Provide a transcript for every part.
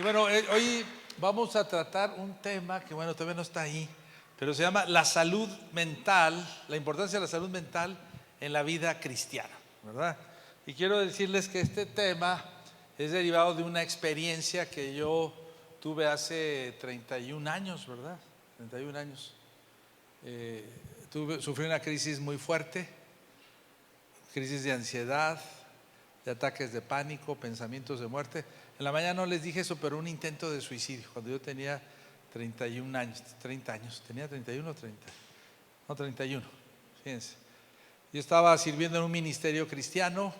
Y bueno, hoy vamos a tratar un tema que bueno, todavía no está ahí, pero se llama la salud mental, la importancia de la salud mental en la vida cristiana, ¿verdad? Y quiero decirles que este tema es derivado de una experiencia que yo tuve hace 31 años, ¿verdad? 31 años. Sufrí una crisis muy fuerte, crisis de ansiedad, de ataques de pánico, pensamientos de muerte. En la mañana no les dije eso, pero un intento de suicidio, cuando yo tenía 31 años, 30 años, ¿tenía 31 o 30? No, 31, fíjense. Yo estaba sirviendo en un ministerio cristiano,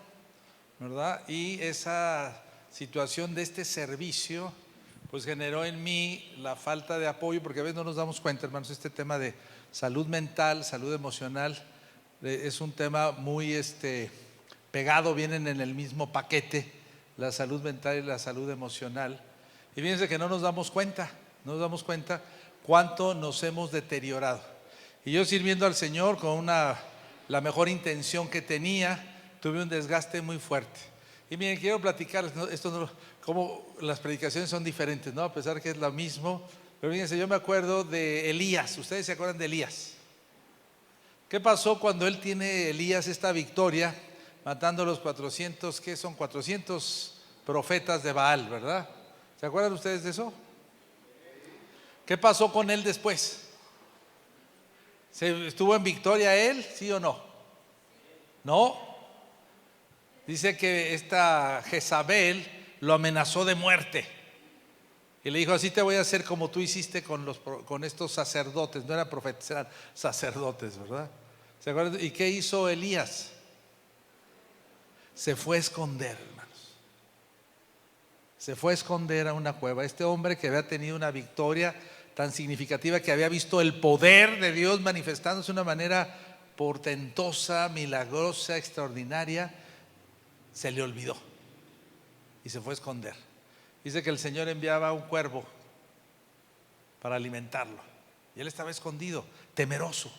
¿verdad? Y esa situación de este servicio, pues generó en mí la falta de apoyo, porque a veces no nos damos cuenta, hermanos, este tema de salud mental, salud emocional, es un tema muy pegado, vienen en el mismo paquete, la salud mental y la salud emocional. Y fíjense que no nos damos cuenta cuánto nos hemos deteriorado. Y yo sirviendo al Señor con la mejor intención que tenía, tuve un desgaste muy fuerte. Y miren, quiero platicarles, como las predicaciones son diferentes, ¿no? A pesar que es lo mismo. Pero fíjense, yo me acuerdo de Elías. ¿Ustedes se acuerdan de Elías? ¿Qué pasó cuando Elías esta victoria, matando a los 400, ¿qué son? 400 profetas de Baal, ¿verdad? ¿Se acuerdan ustedes de eso? ¿Qué pasó con él después? ¿Estuvo en victoria él, sí o no? No. Dice que esta Jezabel lo amenazó de muerte y le dijo: así te voy a hacer como tú hiciste con estos sacerdotes. No eran profetas, eran sacerdotes, ¿verdad? ¿Se acuerdan? ¿Y qué hizo Elías? Se fue a esconder, hermanos. Se fue a esconder a una cueva. Este hombre que había tenido una victoria tan significativa, que había visto el poder de Dios manifestándose de una manera portentosa, milagrosa, extraordinaria, se le olvidó y se fue a esconder. Dice que el Señor enviaba un cuervo para alimentarlo y él estaba escondido, temeroso.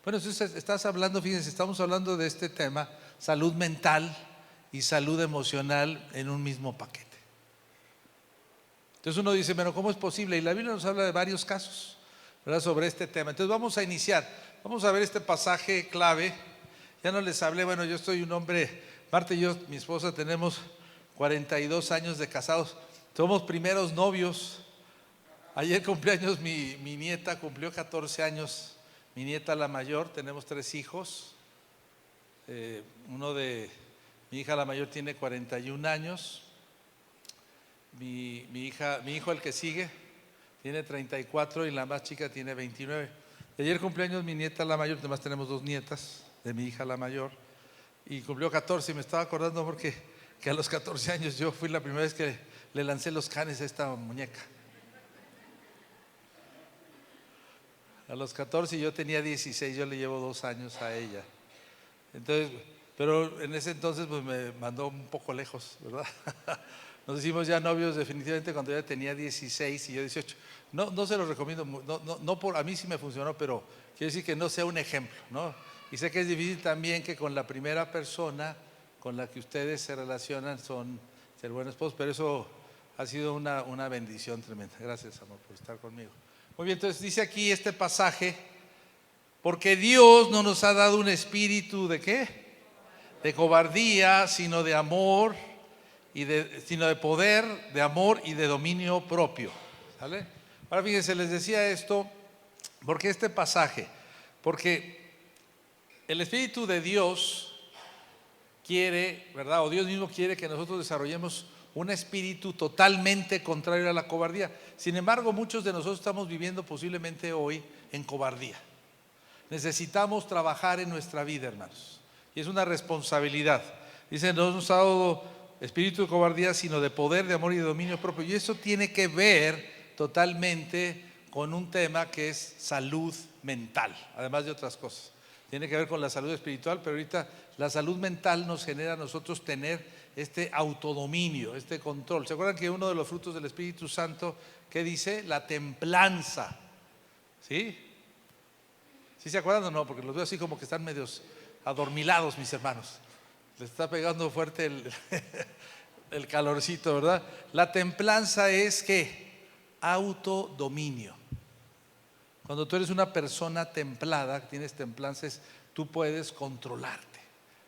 Bueno, entonces estás hablando, fíjense, estamos hablando de este tema, salud mental y salud emocional en un mismo paquete. Entonces uno dice, pero ¿cómo es posible? Y la Biblia nos habla de varios casos, ¿verdad?, sobre este tema. Entonces vamos a iniciar, vamos a ver este pasaje clave. Ya no les hablé, bueno, yo soy un hombre, Marta y yo, mi esposa, tenemos 42 años de casados, somos primeros novios. Ayer cumpleaños mi nieta, cumplió 14 años, mi nieta la mayor, tenemos 3 hijos. Mi hija la mayor tiene 41 años, mi hijo el que sigue tiene 34 y la más chica tiene 29. Ayer cumpleaños mi nieta la mayor, además tenemos 2 nietas de mi hija la mayor, y cumplió 14 y me estaba acordando porque que a los 14 años yo fui la primera vez que le lancé los canes a esta muñeca. A los 14 yo tenía 16, yo le llevo 2 años a ella. Entonces, pero en ese entonces pues me mandó un poco lejos, ¿verdad? Nos hicimos ya novios definitivamente cuando ella tenía 16 y yo 18. No se lo recomiendo, a mí sí me funcionó, pero quiero decir que no sea un ejemplo, ¿no? Y sé que es difícil también que con la primera persona con la que ustedes se relacionan son ser buenos esposos, pero eso ha sido una bendición tremenda. Gracias, amor, por estar conmigo. Muy bien, entonces dice aquí este pasaje: porque Dios no nos ha dado un espíritu de ¿qué? De cobardía, sino de amor sino de poder, de amor y de dominio propio. ¿Sale? Ahora fíjense, les decía esto, porque este pasaje, porque el Espíritu de Dios quiere, ¿verdad? O Dios mismo quiere que nosotros desarrollemos un espíritu totalmente contrario a la cobardía. Sin embargo, muchos de nosotros estamos viviendo posiblemente hoy en cobardía. Necesitamos trabajar en nuestra vida, hermanos, y es una responsabilidad. Dice, no nos ha dado espíritu de cobardía, sino de poder, de amor y de dominio propio. Y eso tiene que ver totalmente con un tema que es salud mental, además de otras cosas. Tiene que ver con la salud espiritual, pero ahorita la salud mental nos genera a nosotros tener este autodominio, este control. ¿Se acuerdan que uno de los frutos del Espíritu Santo, qué dice? La templanza. ¿Sí? ¿Sí se acuerdan o no? Porque los veo así como que están medios adormilados, mis hermanos. Les está pegando fuerte el calorcito, ¿verdad? La templanza es ¿qué? Autodominio. Cuando tú eres una persona templada, tienes templanza, tú puedes controlarte,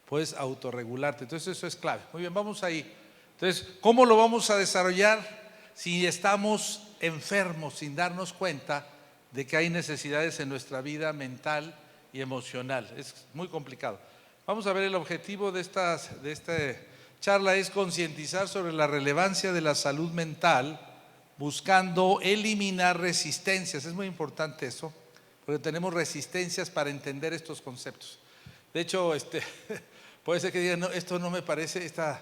puedes autorregularte. Entonces eso es clave. Muy bien, vamos ahí. Entonces, ¿cómo lo vamos a desarrollar si estamos enfermos sin darnos cuenta de que hay necesidades en nuestra vida mental y emocional? Es muy complicado. Vamos a ver, el objetivo de esta charla es concientizar sobre la relevancia de la salud mental, buscando eliminar resistencias. Es muy importante eso, porque tenemos resistencias para entender estos conceptos. De hecho, puede ser que digan, no, esto no me parece, esta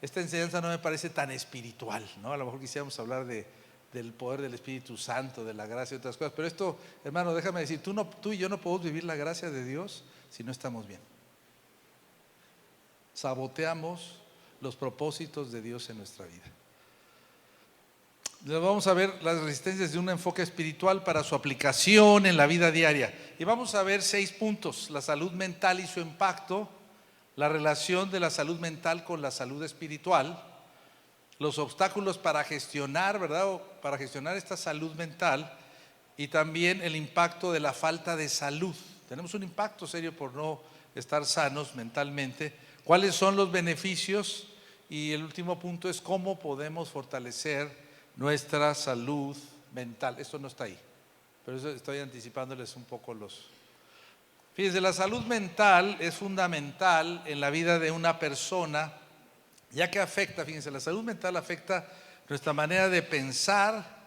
enseñanza no me parece tan espiritual, ¿no? A lo mejor quisiéramos hablar del poder del Espíritu Santo, de la gracia y otras cosas, pero esto, hermano, déjame decir, tú y yo no podemos vivir la gracia de Dios si no estamos bien. Saboteamos los propósitos de Dios en nuestra vida. Vamos a ver las resistencias de un enfoque espiritual para su aplicación en la vida diaria. Y vamos a ver 6 puntos: la salud mental y su impacto, la relación de la salud mental con la salud espiritual, los obstáculos para gestionar, ¿verdad? Para gestionar esta salud mental, y también el impacto de la falta de salud. Tenemos un impacto serio por no estar sanos mentalmente. ¿Cuáles son los beneficios? Y el último punto es cómo podemos fortalecer nuestra salud mental. Esto no está ahí, pero eso estoy anticipándoles un poco los. Fíjense, la salud mental es fundamental en la vida de una persona, ya que afecta, fíjense, la salud mental afecta nuestra manera de pensar,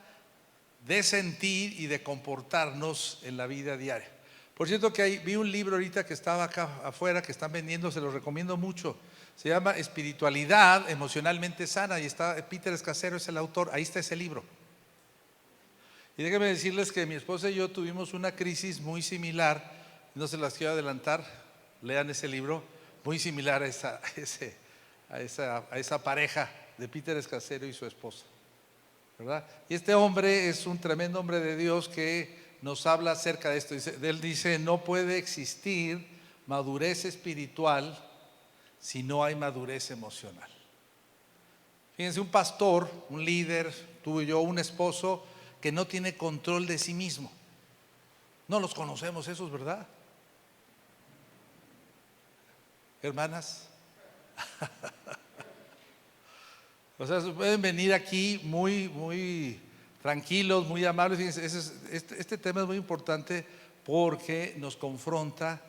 de sentir y de comportarnos en la vida diaria. Por cierto que vi un libro ahorita que estaba acá afuera, que están vendiendo, se los recomiendo mucho. Se llama Espiritualidad Emocionalmente Sana, y está Peter Escacero, es el autor. Ahí está ese libro. Y déjenme decirles que mi esposa y yo tuvimos una crisis muy similar, no se las quiero adelantar, lean ese libro, muy similar a esa pareja de Peter Escacero y su esposa, ¿verdad? Y este hombre es un tremendo hombre de Dios que nos habla acerca de esto. Él dice, no puede existir madurez espiritual si no hay madurez emocional. Fíjense, un pastor, un líder, tú y yo, un esposo que no tiene control de sí mismo. No los conocemos esos, ¿verdad? Hermanas. O sea, pueden venir aquí muy tranquilos, muy amables. Fíjense, este tema es muy importante porque nos confronta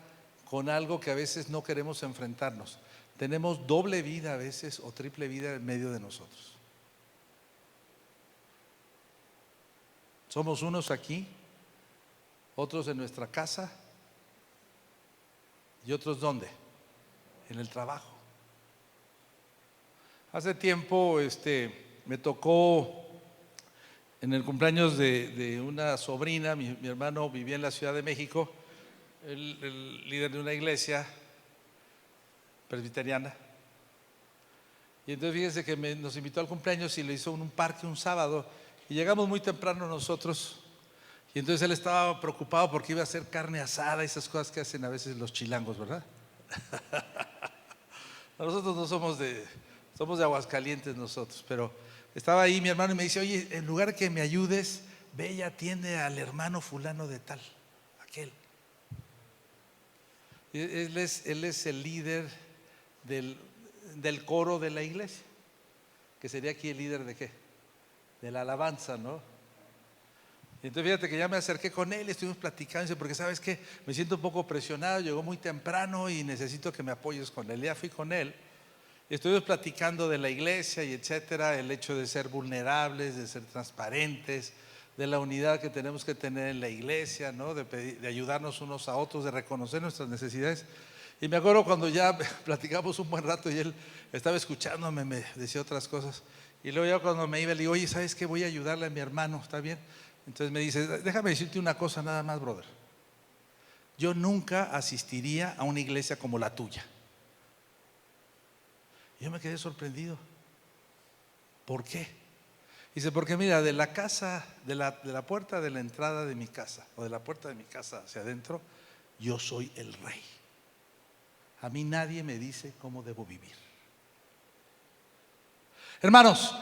con algo que a veces no queremos enfrentarnos. Tenemos doble vida a veces o triple vida en medio de nosotros. Somos unos aquí, otros en nuestra casa y otros ¿dónde? En el trabajo. Hace tiempo me tocó en el cumpleaños de una sobrina, mi hermano vivía en la Ciudad de México, el líder de una iglesia presbiteriana. Y entonces fíjense que nos invitó al cumpleaños y lo hizo en un parque un sábado. Y llegamos muy temprano nosotros. Y entonces él estaba preocupado porque iba a hacer carne asada, esas cosas que hacen a veces los chilangos, ¿verdad? Nosotros no somos de Aguascalientes nosotros, pero estaba ahí mi hermano y me dice, oye, en lugar que me ayudes, ve y atiende al hermano fulano de tal, aquel. Él es el líder del coro de la iglesia, que sería aquí el líder de ¿qué? De la alabanza, ¿no? Y entonces fíjate que ya me acerqué con él, estuvimos platicando, porque sabes que me siento un poco presionado, llegó muy temprano y necesito que me apoyes con él. Ya fui con él, estuvimos platicando de la iglesia y etcétera, el hecho de ser vulnerables, de ser transparentes, de la unidad que tenemos que tener en la iglesia, ¿no? De ayudarnos unos a otros, de reconocer nuestras necesidades. Y me acuerdo cuando ya platicamos un buen rato y él estaba escuchándome, me decía otras cosas. Y luego ya cuando me iba le digo, oye, ¿sabes qué? Voy a ayudarle a mi hermano, ¿está bien? Entonces me dice, déjame decirte una cosa nada más, brother. Yo nunca asistiría a una iglesia como la tuya. Y yo me quedé sorprendido. ¿Por qué? Dice, porque mira, de la casa, de la puerta de la entrada de mi casa, o de la puerta de mi casa hacia adentro, yo soy el rey. A mí nadie me dice cómo debo vivir. Hermanos,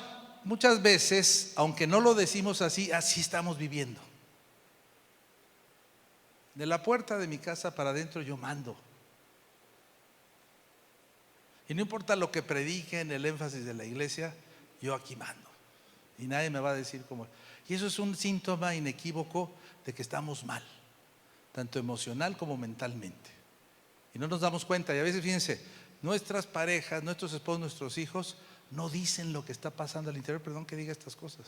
muchas veces, aunque no lo decimos así, así estamos viviendo. De la puerta de mi casa para adentro yo mando. Y no importa lo que prediquen, el énfasis de la iglesia, yo aquí mando. Y nadie me va a decir cómo. Y eso es un síntoma inequívoco de que estamos mal, tanto emocional como mentalmente. Y no nos damos cuenta. Y a veces, fíjense, nuestras parejas, nuestros esposos, nuestros hijos no dicen lo que está pasando al interior. Perdón que diga estas cosas,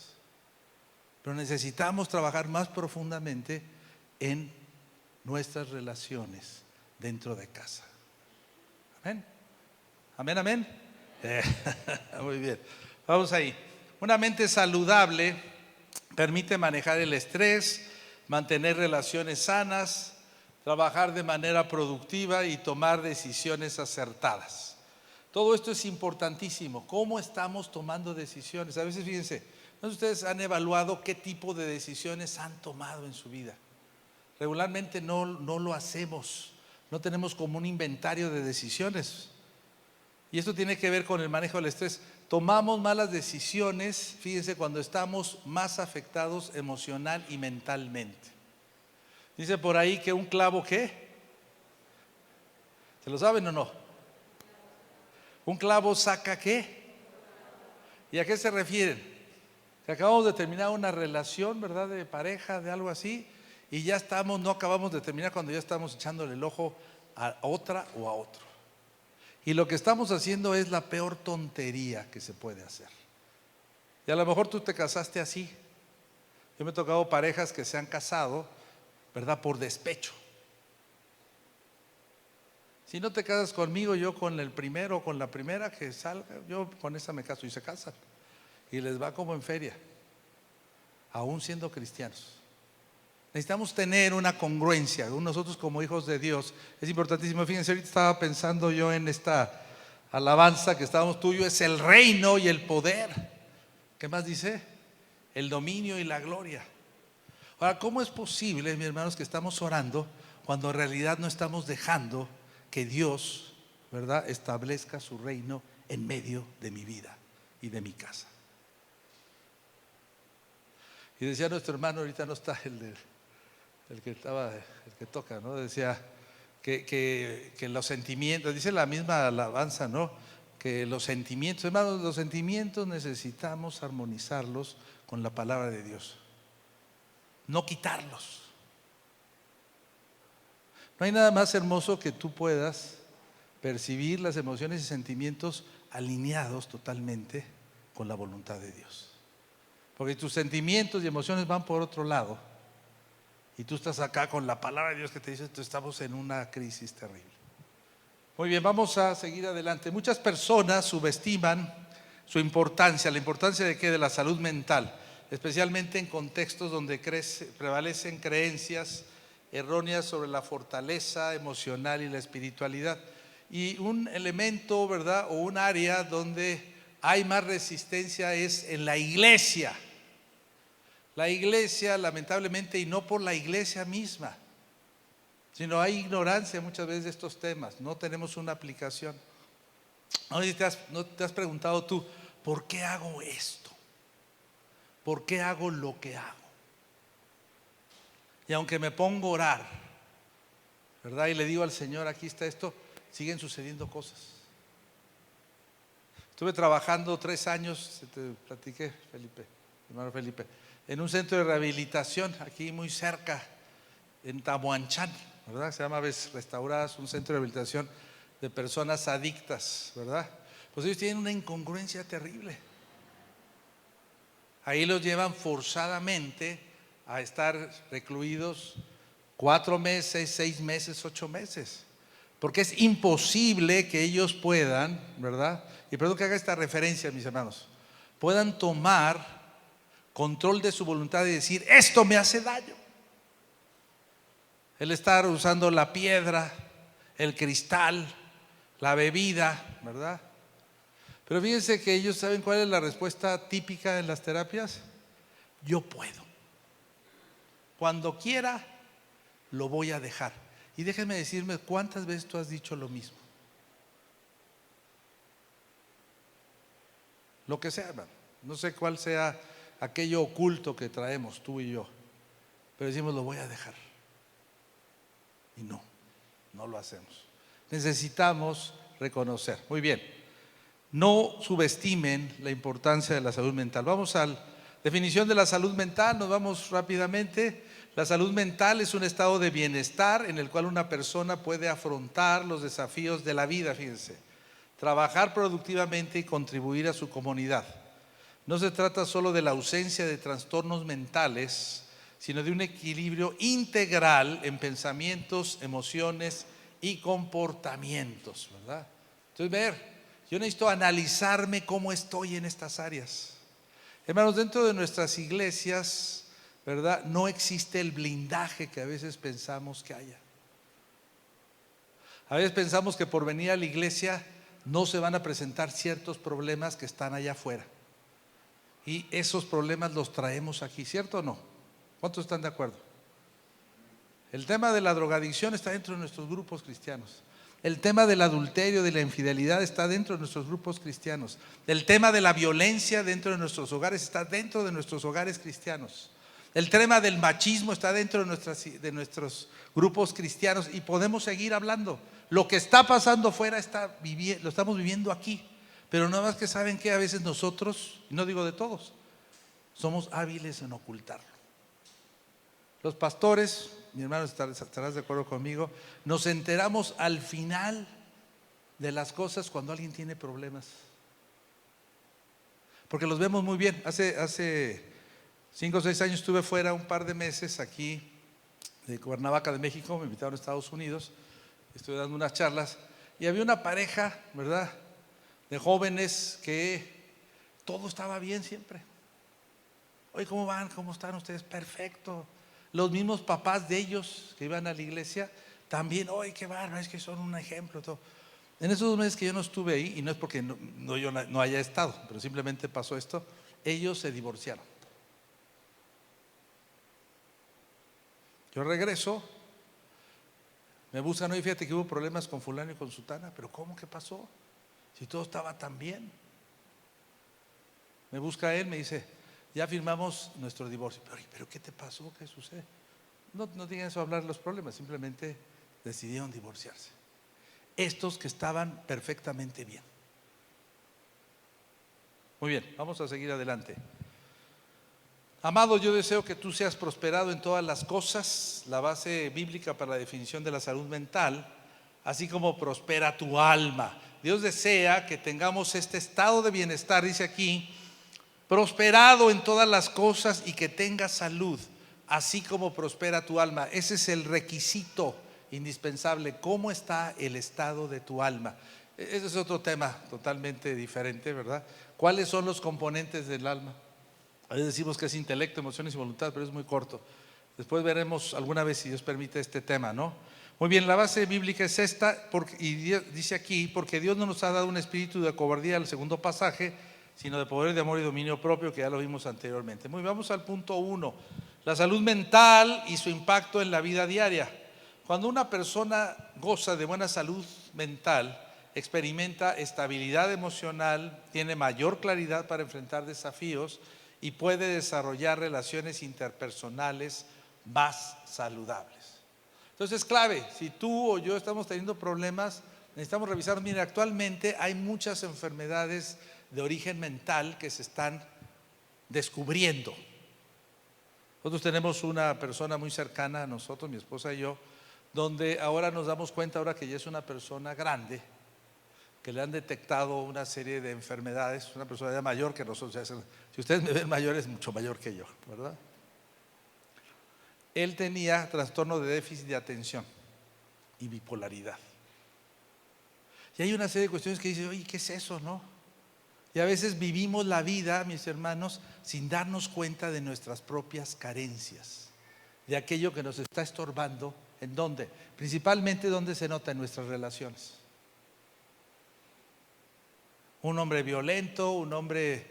pero necesitamos trabajar más profundamente en nuestras relaciones dentro de casa. Amén. Amén, amén. Muy bien. Vamos ahí. Una mente saludable permite manejar el estrés, mantener relaciones sanas, trabajar de manera productiva y tomar decisiones acertadas. Todo esto es importantísimo. ¿Cómo estamos tomando decisiones? A veces, fíjense, ¿no ustedes han evaluado qué tipo de decisiones han tomado en su vida? Regularmente no lo hacemos. No tenemos como un inventario de decisiones. Y esto tiene que ver con el manejo del estrés. Tomamos malas decisiones, fíjense, cuando estamos más afectados emocional y mentalmente. Dice por ahí que un clavo, ¿qué? ¿Se lo saben o no? Un clavo saca, ¿qué? ¿Y a qué se refieren? Que acabamos de terminar una relación, ¿verdad? De pareja, de algo así, y ya estamos, no acabamos de terminar cuando ya estamos echándole el ojo a otra o a otro. Y lo que estamos haciendo es la peor tontería que se puede hacer. Y a lo mejor tú te casaste así. Yo me he tocado parejas que se han casado, ¿verdad? Por despecho. Si no te casas conmigo, yo con el primero o con la primera que salga, yo con esa me caso, y se casan. Y les va como en feria, aún siendo cristianos. Necesitamos tener una congruencia. Nosotros como hijos de Dios es importantísimo. Fíjense, ahorita estaba pensando yo en esta alabanza que estábamos, tuyo es el reino y el poder. ¿Qué más dice? El dominio y la gloria. Ahora, ¿cómo es posible, mis hermanos, que estamos orando cuando en realidad no estamos dejando que Dios, ¿verdad?, establezca su reino en medio de mi vida y de mi casa? Y decía nuestro hermano, ahorita no está el que toca, ¿no? Decía que los sentimientos, dice la misma alabanza, ¿no? Que los sentimientos, hermanos, los sentimientos necesitamos armonizarlos con la palabra de Dios, no quitarlos. No hay nada más hermoso que tú puedas percibir las emociones y sentimientos alineados totalmente con la voluntad de Dios. Porque tus sentimientos y emociones van por otro lado y tú estás acá con la palabra de Dios que te dice, estamos en una crisis terrible. Muy bien, vamos a seguir adelante. Muchas personas subestiman su importancia, la importancia de ¿qué? De la salud mental, especialmente en contextos donde prevalecen creencias erróneas sobre la fortaleza emocional y la espiritualidad. Y un elemento, ¿verdad?, o un área donde hay más resistencia es en la iglesia. La iglesia, lamentablemente, y no por la iglesia misma, sino hay ignorancia muchas veces de estos temas. No tenemos una aplicación. ¿No te has preguntado tú, ¿por qué hago esto? ¿Por qué hago lo que hago? Y aunque me pongo a orar, ¿verdad?, y le digo al Señor, aquí está esto, siguen sucediendo cosas. Estuve trabajando 3 años, te platiqué, Felipe, hermano Felipe, en un centro de rehabilitación aquí muy cerca, en Tamuanchán, ¿verdad? Se llama Aves Restauradas, un centro de rehabilitación de personas adictas, ¿verdad? Pues ellos tienen una incongruencia terrible. Ahí los llevan forzadamente a estar recluidos 4 meses, 6 meses, 8 meses. Porque es imposible que ellos puedan, ¿verdad? Y perdón que haga esta referencia, mis hermanos, puedan tomar control de su voluntad y decir, esto me hace daño. El estar usando la piedra, el cristal, la bebida, ¿verdad? Pero fíjense que ellos saben cuál es la respuesta típica en las terapias. Yo puedo. Cuando quiera, lo voy a dejar. Y déjenme decirme, ¿cuántas veces tú has dicho lo mismo? lo que sea, hermano. No sé cuál sea aquello oculto que traemos tú y yo, pero decimos lo voy a dejar. Y no lo hacemos. Necesitamos reconocer. Muy bien, no subestimen la importancia de la salud mental. Vamos a la definición de la salud mental, nos vamos rápidamente. La salud mental es un estado de bienestar en el cual una persona puede afrontar los desafíos de la vida, fíjense, trabajar productivamente y contribuir a su comunidad. No se trata solo de la ausencia de trastornos mentales, sino de un equilibrio integral en pensamientos, emociones y comportamientos, ¿verdad? Entonces, yo necesito analizarme cómo estoy en estas áreas. Hermanos, dentro de nuestras iglesias, ¿verdad?, no existe el blindaje que a veces pensamos que haya. A veces pensamos que por venir a la iglesia no se van a presentar ciertos problemas que están allá afuera. Y esos problemas los traemos aquí, ¿cierto o no? ¿Cuántos están de acuerdo? El tema de la drogadicción está dentro de nuestros grupos cristianos. El tema del adulterio, de la infidelidad está dentro de nuestros grupos cristianos. El tema de la violencia dentro de nuestros hogares está dentro de nuestros hogares cristianos. El tema del machismo está dentro de nuestros grupos cristianos y podemos seguir hablando. Lo que está pasando fuera lo estamos viviendo aquí. Pero nada más que saben que a veces nosotros, y no digo de todos, somos hábiles en ocultarlo. Los pastores, mi hermano, estarás de acuerdo conmigo, nos enteramos al final de las cosas cuando alguien tiene problemas. Porque los vemos muy bien. Hace 5 o 6 años estuve fuera un par de meses aquí de Cuernavaca, de México, me invitaron a Estados Unidos, estuve dando unas charlas y había una pareja, ¿verdad?, de jóvenes que todo estaba bien siempre. Oye, ¿cómo van? ¿Cómo están ustedes? Perfecto. Los mismos papás de ellos que iban a la iglesia también, oye, qué bárbaro, es que son un ejemplo. Todo. En esos 2 meses que yo no estuve ahí, y no es porque yo no haya estado, pero simplemente pasó esto, ellos se divorciaron. Yo regreso, me buscan, oye, fíjate que hubo problemas con fulano y con sutana, pero ¿cómo? ¿Qué pasó? Si todo estaba tan bien. Me busca él, me dice, ya firmamos nuestro divorcio. Pero ¿qué te pasó? ¿Qué sucede? No tienen eso a hablar de los problemas, simplemente decidieron divorciarse. Estos que estaban perfectamente bien. Muy bien, vamos a seguir adelante. Amado, yo deseo que tú seas prosperado en todas las cosas, la base bíblica para la definición de la salud mental, así como prospera tu alma. Dios desea que tengamos este estado de bienestar, dice aquí, prosperado en todas las cosas y que tengas salud, así como prospera tu alma. Ese es el requisito indispensable. ¿Cómo está el estado de tu alma? Ese es otro tema totalmente diferente, ¿verdad? ¿Cuáles son los componentes del alma? A veces decimos que es intelecto, emociones y voluntad, pero es muy corto. Después veremos alguna vez, si Dios permite, este tema, ¿no? Muy bien, la base bíblica es esta, y dice aquí, porque Dios no nos ha dado un espíritu de cobardía, el segundo pasaje, sino de poder, de amor y dominio propio, que ya lo vimos anteriormente. Muy bien, vamos al punto 1, la salud mental y su impacto en la vida diaria. Cuando una persona goza de buena salud mental, experimenta estabilidad emocional, tiene mayor claridad para enfrentar desafíos y puede desarrollar relaciones interpersonales más saludables. Entonces es clave, si tú o yo estamos teniendo problemas, necesitamos revisar. Mira, actualmente hay muchas enfermedades de origen mental que se están descubriendo. Nosotros tenemos una persona muy cercana a nosotros, mi esposa y yo, donde ahora nos damos cuenta, ahora que ya es una persona grande, que le han detectado una serie de enfermedades, una persona ya mayor que nosotros. Si ustedes me ven mayor, es mucho mayor que yo, ¿verdad? Él tenía trastorno de déficit de atención y bipolaridad. Y hay una serie de cuestiones que dicen, oye, ¿qué es eso, no? Y a veces vivimos la vida, mis hermanos, sin darnos cuenta de nuestras propias carencias, de aquello que nos está estorbando. ¿En dónde? Principalmente, ¿dónde se nota? En nuestras relaciones. Un hombre violento, un hombre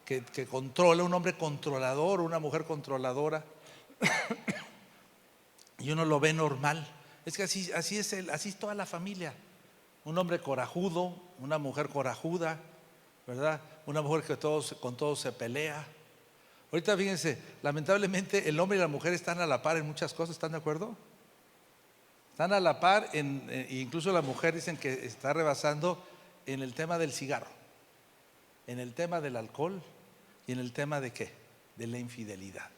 que controla, un hombre controlador, una mujer controladora, y uno lo ve normal. Es que así es toda la familia. Un hombre corajudo, una mujer corajuda, ¿verdad? Una mujer que con todos se pelea. Ahorita fíjense, lamentablemente el hombre y la mujer están a la par en muchas cosas, ¿están de acuerdo? Están a la par, incluso la mujer dicen que está rebasando en el tema del cigarro, en el tema del alcohol y en el tema de ¿qué? De la infidelidad.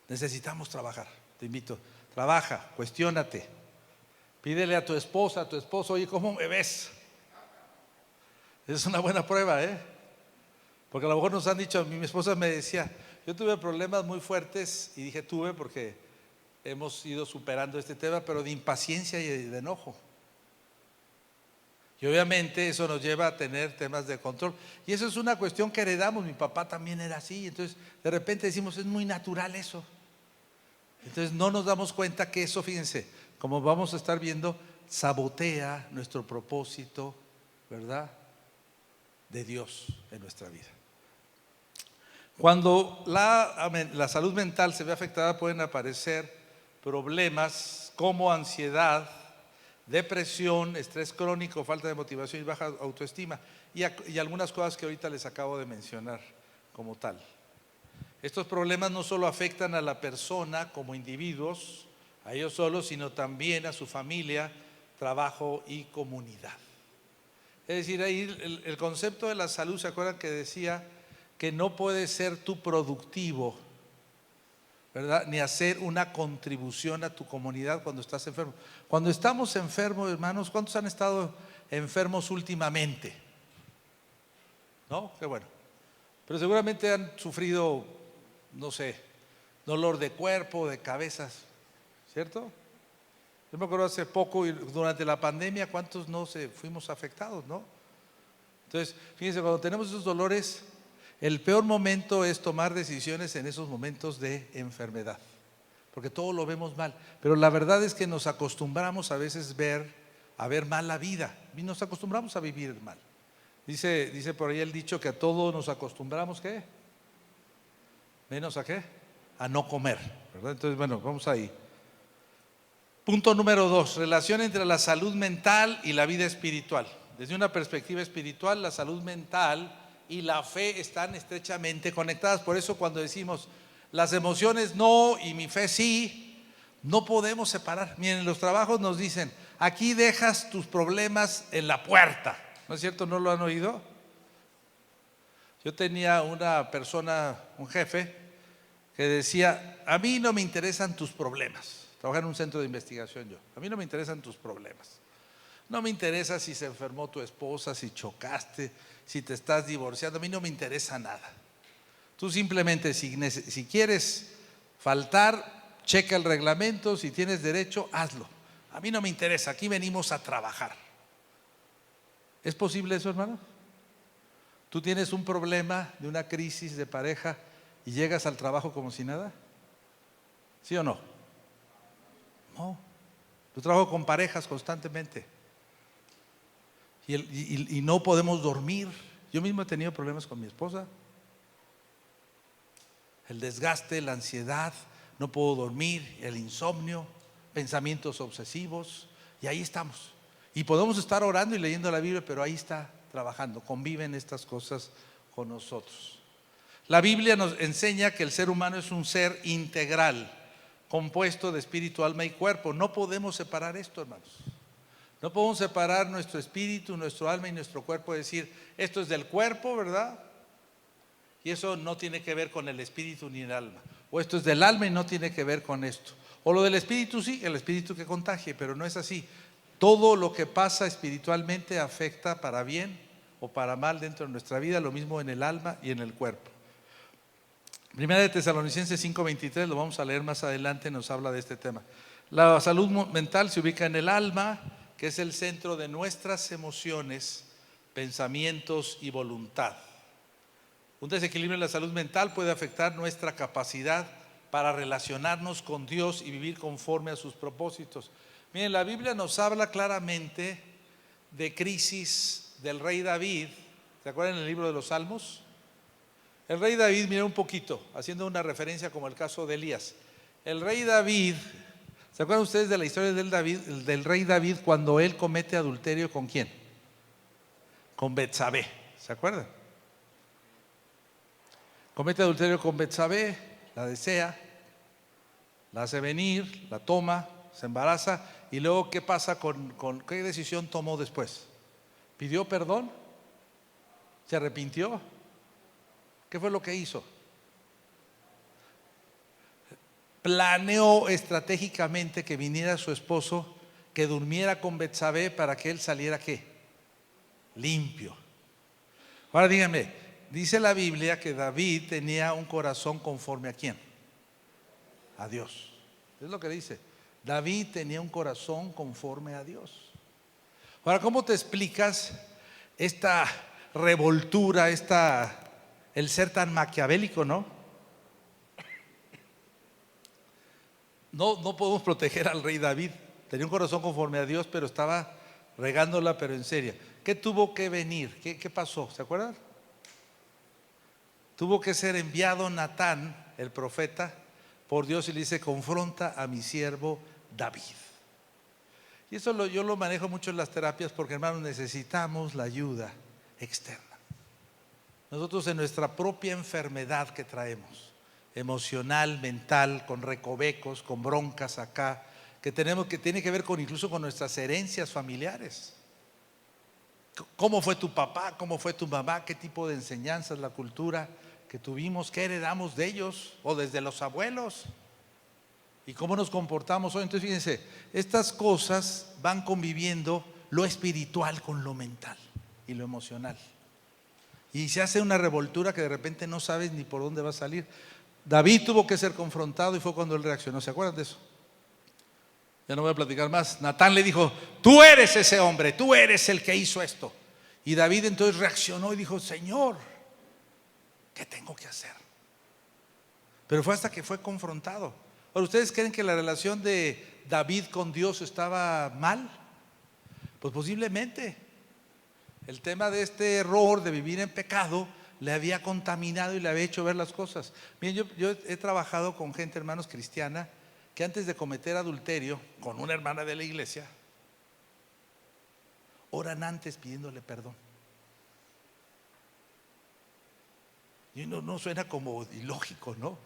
Necesitamos trabajar, te invito, trabaja, cuestiónate, pídele a tu esposa, a tu esposo, oye, ¿cómo me ves? Es una buena prueba, porque a lo mejor nos han dicho, mi esposa me decía, yo tuve problemas muy fuertes, y dije tuve porque hemos ido superando este tema, pero de impaciencia y de enojo. Y obviamente eso nos lleva a tener temas de control. Y eso es una cuestión que heredamos, mi papá también era así, entonces de repente decimos, es muy natural eso. Entonces no nos damos cuenta que eso, fíjense, como vamos a estar viendo, sabotea nuestro propósito, ¿verdad?, de Dios en nuestra vida. Cuando la salud mental se ve afectada, pueden aparecer problemas como ansiedad, depresión, estrés crónico, falta de motivación y baja autoestima, y algunas cosas que ahorita les acabo de mencionar como tal. Estos problemas no solo afectan a la persona como individuos, a ellos solos, sino también a su familia, trabajo y comunidad. Es decir, ahí el concepto de la salud, ¿se acuerdan que decía que no puedes ser tú productivo, ¿verdad?, ni hacer una contribución a tu comunidad cuando estás enfermo? Cuando estamos enfermos, hermanos, ¿cuántos han estado enfermos últimamente? ¿No? Qué bueno. Pero seguramente han sufrido, no sé, dolor de cuerpo, de cabezas, ¿cierto? Yo me acuerdo hace poco, durante la pandemia, ¿cuántos no fuimos afectados, no? Entonces, fíjense, cuando tenemos esos dolores, el peor momento es tomar decisiones en esos momentos de enfermedad, porque todo lo vemos mal. Pero la verdad es que nos acostumbramos a veces a ver mal la vida, y nos acostumbramos a vivir mal. Dice por ahí el dicho que a todo nos acostumbramos, ¿qué? ¿Menos a qué? A no comer, ¿verdad? Entonces, bueno, vamos ahí. Punto número 2, relación entre la salud mental y la vida espiritual. Desde una perspectiva espiritual, la salud mental y la fe están estrechamente conectadas. Por eso cuando decimos las emociones no y mi fe sí, no podemos separar. Miren, en los trabajos nos dicen, aquí dejas tus problemas en la puerta. ¿No es cierto? ¿No lo han oído? Yo tenía una persona, un jefe, que decía, a mí no me interesan tus problemas. Trabajaba en un centro de investigación yo. A mí no me interesan tus problemas. No me interesa si se enfermó tu esposa, si chocaste, si te estás divorciando. A mí no me interesa nada. Tú simplemente si quieres faltar, checa el reglamento. Si tienes derecho, hazlo. A mí no me interesa. Aquí venimos a trabajar. ¿Es posible eso, hermano? ¿Tú tienes un problema de una crisis de pareja y llegas al trabajo como si nada? ¿Sí o no? No. Yo trabajo con parejas constantemente y no podemos dormir. Yo mismo he tenido problemas con mi esposa. El desgaste, la ansiedad, no puedo dormir, el insomnio, pensamientos obsesivos, y ahí estamos. Y podemos estar orando y leyendo la Biblia, pero ahí está trabajando, conviven estas cosas con nosotros. La Biblia nos enseña que el ser humano es un ser integral, compuesto de espíritu, alma y cuerpo. No podemos separar esto, hermanos. No podemos separar nuestro espíritu, nuestro alma y nuestro cuerpo, decir, esto es del cuerpo, ¿verdad? Y eso no tiene que ver con el espíritu ni el alma. O esto es del alma y no tiene que ver con esto. O lo del espíritu sí, el espíritu que contagie, pero no es así. Todo lo que pasa espiritualmente afecta para bien o para mal dentro de nuestra vida, lo mismo en el alma y en el cuerpo. Primera de Tesalonicenses 5:23, lo vamos a leer más adelante, nos habla de este tema. La salud mental se ubica en el alma, que es el centro de nuestras emociones, pensamientos y voluntad. Un desequilibrio en la salud mental puede afectar nuestra capacidad para relacionarnos con Dios y vivir conforme a sus propósitos. Miren, la Biblia nos habla claramente de crisis del rey David. ¿Se acuerdan en el libro de los Salmos? El rey David, miren un poquito, haciendo una referencia como el caso de Elías. El rey David ¿Se acuerdan ustedes de la historia del rey David cuando él comete adulterio con quién? Con Betsabé, ¿se acuerdan? Comete adulterio con Betsabé, la desea, la hace venir, la toma, se embaraza y luego ¿qué pasa qué decisión tomó después? ¿Pidió perdón? ¿Se arrepintió? ¿Qué fue lo que hizo? Planeó estratégicamente que viniera su esposo, que durmiera con Betsabé para que él saliera ¿qué? Limpio. Ahora díganme, dice la Biblia que David tenía un corazón conforme ¿a quién? A Dios. Es lo que dice. David tenía un corazón conforme a Dios. Ahora, ¿cómo te explicas esta revoltura, el ser tan maquiavélico, no? No podemos proteger al rey David. Tenía un corazón conforme a Dios, pero estaba regándola, pero en serio. ¿Qué tuvo que venir? ¿Qué pasó? ¿Se acuerdan? Tuvo que ser enviado Natán, el profeta, por Dios y le dice: confronta a mi siervo David. Y eso yo lo manejo mucho en las terapias porque, hermanos, necesitamos la ayuda externa. Nosotros en nuestra propia enfermedad que traemos, emocional, mental, con recovecos, con broncas acá, que tiene que ver incluso con nuestras herencias familiares. ¿Cómo fue tu papá? ¿Cómo fue tu mamá? ¿Qué tipo de enseñanzas, la cultura que tuvimos? ¿Qué heredamos de ellos o desde los abuelos? ¿Y cómo nos comportamos hoy? Entonces fíjense, estas cosas van conviviendo, lo espiritual con lo mental y lo emocional. Y se hace una revoltura que de repente no sabes ni por dónde va a salir. David tuvo que ser confrontado y fue cuando él reaccionó. ¿Se acuerdan de eso? Ya no voy a platicar más. Natán le dijo: tú eres ese hombre, tú eres el que hizo esto. Y David entonces reaccionó y dijo: Señor, ¿qué tengo que hacer? Pero fue hasta que fue confrontado. Ahora, ¿ustedes creen que la relación de David con Dios estaba mal? Pues posiblemente. El tema de este error de vivir en pecado le había contaminado y le había hecho ver las cosas. Miren, yo he trabajado con gente, hermanos, cristiana, que antes de cometer adulterio con una hermana de la iglesia, oran antes pidiéndole perdón. Y no suena como ilógico, ¿no?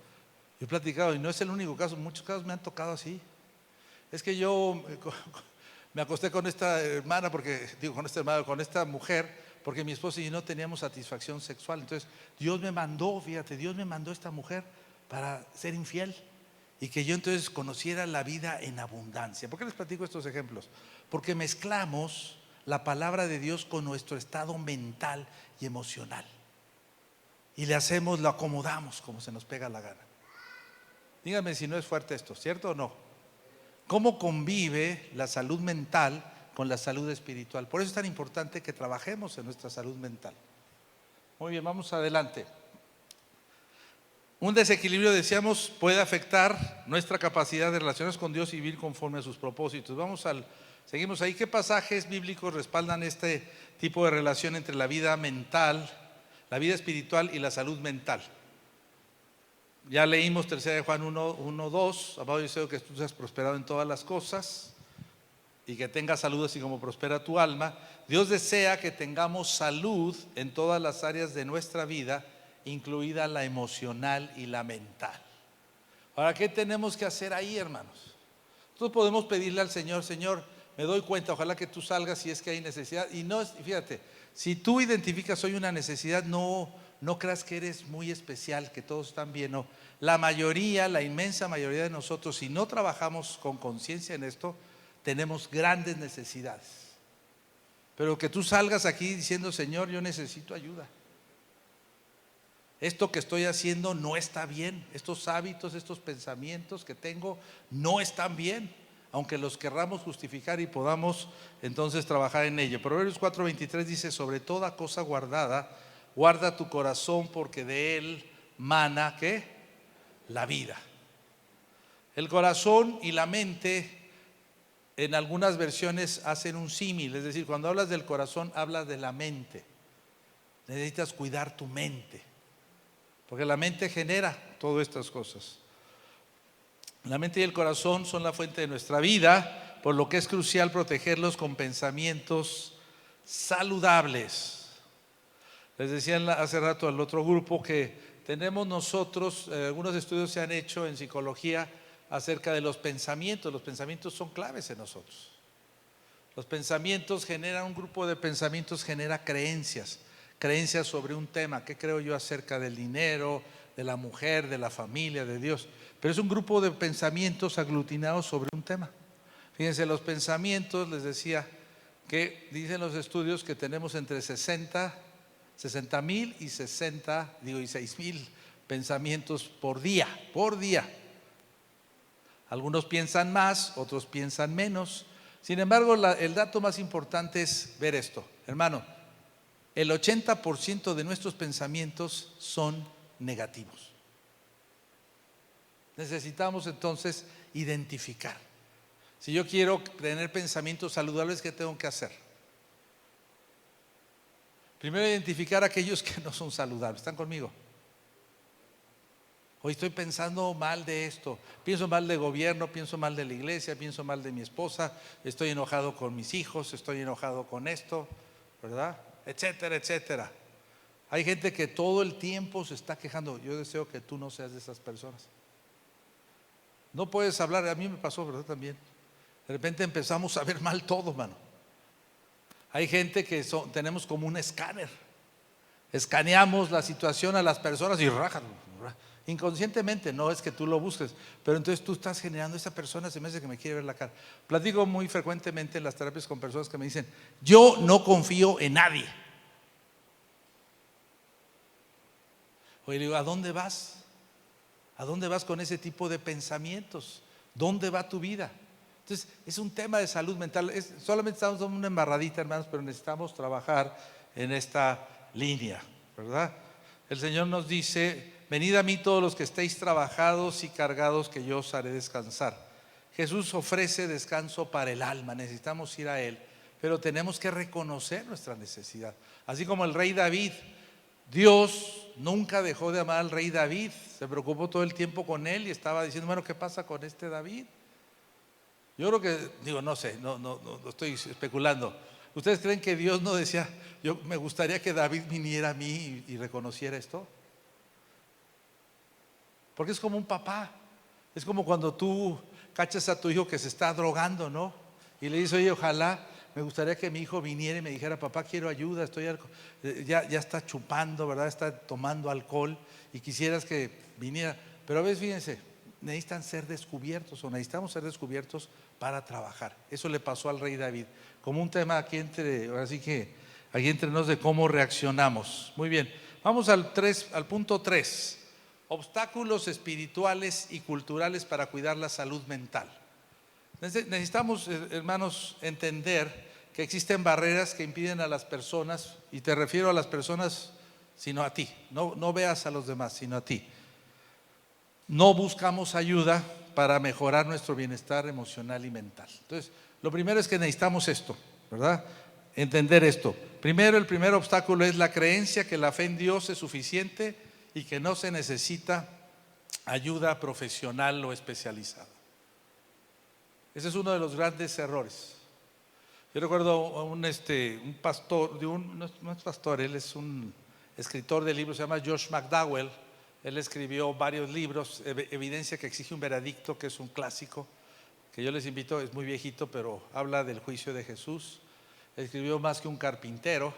Yo he platicado, y no es el único caso, muchos casos me han tocado así. Es que yo me acosté con esta hermana, con esta mujer, porque mi esposa y yo no teníamos satisfacción sexual. Entonces Dios me mandó esta mujer para ser infiel y que yo entonces conociera la vida en abundancia. ¿Por qué les platico estos ejemplos? Porque mezclamos la palabra de Dios con nuestro estado mental y emocional y lo acomodamos como se nos pega la gana. Díganme si no es fuerte esto, ¿cierto o no? ¿Cómo convive la salud mental con la salud espiritual? Por eso es tan importante que trabajemos en nuestra salud mental. Muy bien, vamos adelante. Un desequilibrio, decíamos, puede afectar nuestra capacidad de relacionarnos con Dios y vivir conforme a sus propósitos. Seguimos ahí. ¿Qué pasajes bíblicos respaldan este tipo de relación entre la vida mental, la vida espiritual y la salud mental? Ya leímos 3 de Juan 1:2. Amado, yo deseo que tú seas prosperado en todas las cosas y que tengas salud así como prospera tu alma. Dios desea que tengamos salud en todas las áreas de nuestra vida, incluida la emocional y la mental. Ahora, ¿qué tenemos que hacer ahí, hermanos? Nosotros podemos pedirle al Señor: Señor, me doy cuenta, ojalá que tú salgas si es que hay necesidad. Y fíjate, si tú identificas hoy una necesidad, no creas que eres muy especial, que todos están bien. No, la inmensa mayoría de nosotros, si no trabajamos con conciencia en esto, tenemos grandes necesidades. Pero que tú salgas aquí diciendo: Señor, yo necesito ayuda. Esto que estoy haciendo no está bien. Estos hábitos, estos pensamientos que tengo no están bien, aunque los querramos justificar y podamos entonces trabajar en ello. Proverbios 4:23 dice: sobre toda cosa guardada, guarda tu corazón, porque de él mana ¿qué? La vida. El corazón y la mente, en algunas versiones hacen un símil, es decir, cuando hablas del corazón hablas de la mente. Necesitas cuidar tu mente, porque la mente genera todas estas cosas. La mente y el corazón son la fuente de nuestra vida, por lo que es crucial protegerlos con pensamientos saludables. Les decía hace rato al otro grupo que tenemos nosotros, algunos estudios se han hecho en psicología acerca de los pensamientos. Los pensamientos son claves en nosotros. Los pensamientos generan, un grupo de pensamientos genera creencias sobre un tema. ¿Qué creo yo acerca del dinero, de la mujer, de la familia, de Dios? Pero es un grupo de pensamientos aglutinados sobre un tema. Fíjense, los pensamientos, les decía que dicen los estudios que tenemos entre 60,000 y 6,000 pensamientos por día. Algunos piensan más, otros piensan menos. Sin embargo, el dato más importante es ver esto. Hermano, el 80% de nuestros pensamientos son negativos. Necesitamos entonces identificar. Si yo quiero tener pensamientos saludables, ¿qué tengo que hacer? Primero, identificar aquellos que no son saludables. ¿Están conmigo? Hoy estoy pensando mal de esto, pienso mal del gobierno, pienso mal de la iglesia, pienso mal de mi esposa, estoy enojado con mis hijos, estoy enojado con esto, ¿verdad? Etcétera, etcétera. Hay gente que todo el tiempo se está quejando. Yo deseo que tú no seas de esas personas. No puedes hablar, a mí me pasó, ¿verdad? También. De repente empezamos a ver mal todo, mano. Hay gente que tenemos como un escáner. Escaneamos la situación a las personas y rajan. Inconscientemente, no es que tú lo busques, pero entonces tú estás generando, esa persona se me hace que me quiere ver la cara. Platico muy frecuentemente en las terapias con personas que me dicen, yo no confío en nadie. Oye, le digo, ¿a dónde vas? ¿A dónde vas con ese tipo de pensamientos? ¿Dónde va tu vida? Entonces, es un tema de salud mental. Solamente estamos dando una embarradita, hermanos, pero necesitamos trabajar en esta línea, ¿verdad? El Señor nos dice, venid a mí todos los que estéis trabajados y cargados, que yo os haré descansar. Jesús ofrece descanso para el alma, necesitamos ir a Él, pero tenemos que reconocer nuestra necesidad. Así como el rey David, Dios nunca dejó de amar al rey David, se preocupó todo el tiempo con él y estaba diciendo, bueno, ¿qué pasa con este David? Yo creo que, digo, no sé, no estoy especulando. ¿Ustedes creen que Dios no decía, yo me gustaría que David viniera a mí y reconociera esto? Porque es como un papá. Es como cuando tú cachas a tu hijo que se está drogando, ¿no? Y le dices, oye, ojalá, me gustaría que mi hijo viniera y me dijera, papá, quiero ayuda, ya está chupando, ¿verdad? Está tomando alcohol y quisieras que viniera. Pero a veces, fíjense, necesitan ser descubiertos o necesitamos ser descubiertos para trabajar. Eso le pasó al rey David, como un tema aquí entre nos de cómo reaccionamos. Muy bien, vamos al punto 3. Obstáculos espirituales y culturales para cuidar la salud mental. Necesitamos, hermanos, entender que existen barreras que impiden a las personas, y te refiero a las personas, sino a ti. No veas a los demás, sino a ti. No buscamos ayuda para mejorar nuestro bienestar emocional y mental. Entonces, lo primero es que necesitamos esto, ¿verdad? Entender esto. Primero, el primer obstáculo es la creencia que la fe en Dios es suficiente y que no se necesita ayuda profesional o especializada. Ese es uno de los grandes errores. Yo recuerdo a un pastor, no es pastor, él es un escritor de libros, se llama Josh McDowell. Él escribió varios libros, Evidencia que exige un veredicto, que es un clásico, que yo les invito, es muy viejito, pero habla del juicio de Jesús. Escribió Más que un carpintero.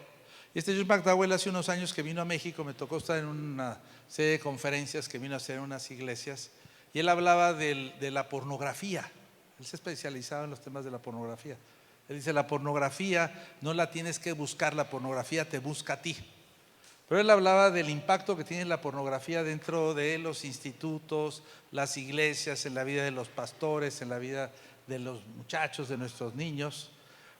Y Josh McDowell hace unos años que vino a México, me tocó estar en una serie de conferencias que vino a hacer en unas iglesias, y él hablaba de la pornografía. Él se especializaba en los temas de la pornografía. Él dice, la pornografía no la tienes que buscar, la pornografía te busca a ti. Pero él hablaba del impacto que tiene la pornografía dentro de los institutos, las iglesias, en la vida de los pastores, en la vida de los muchachos, de nuestros niños.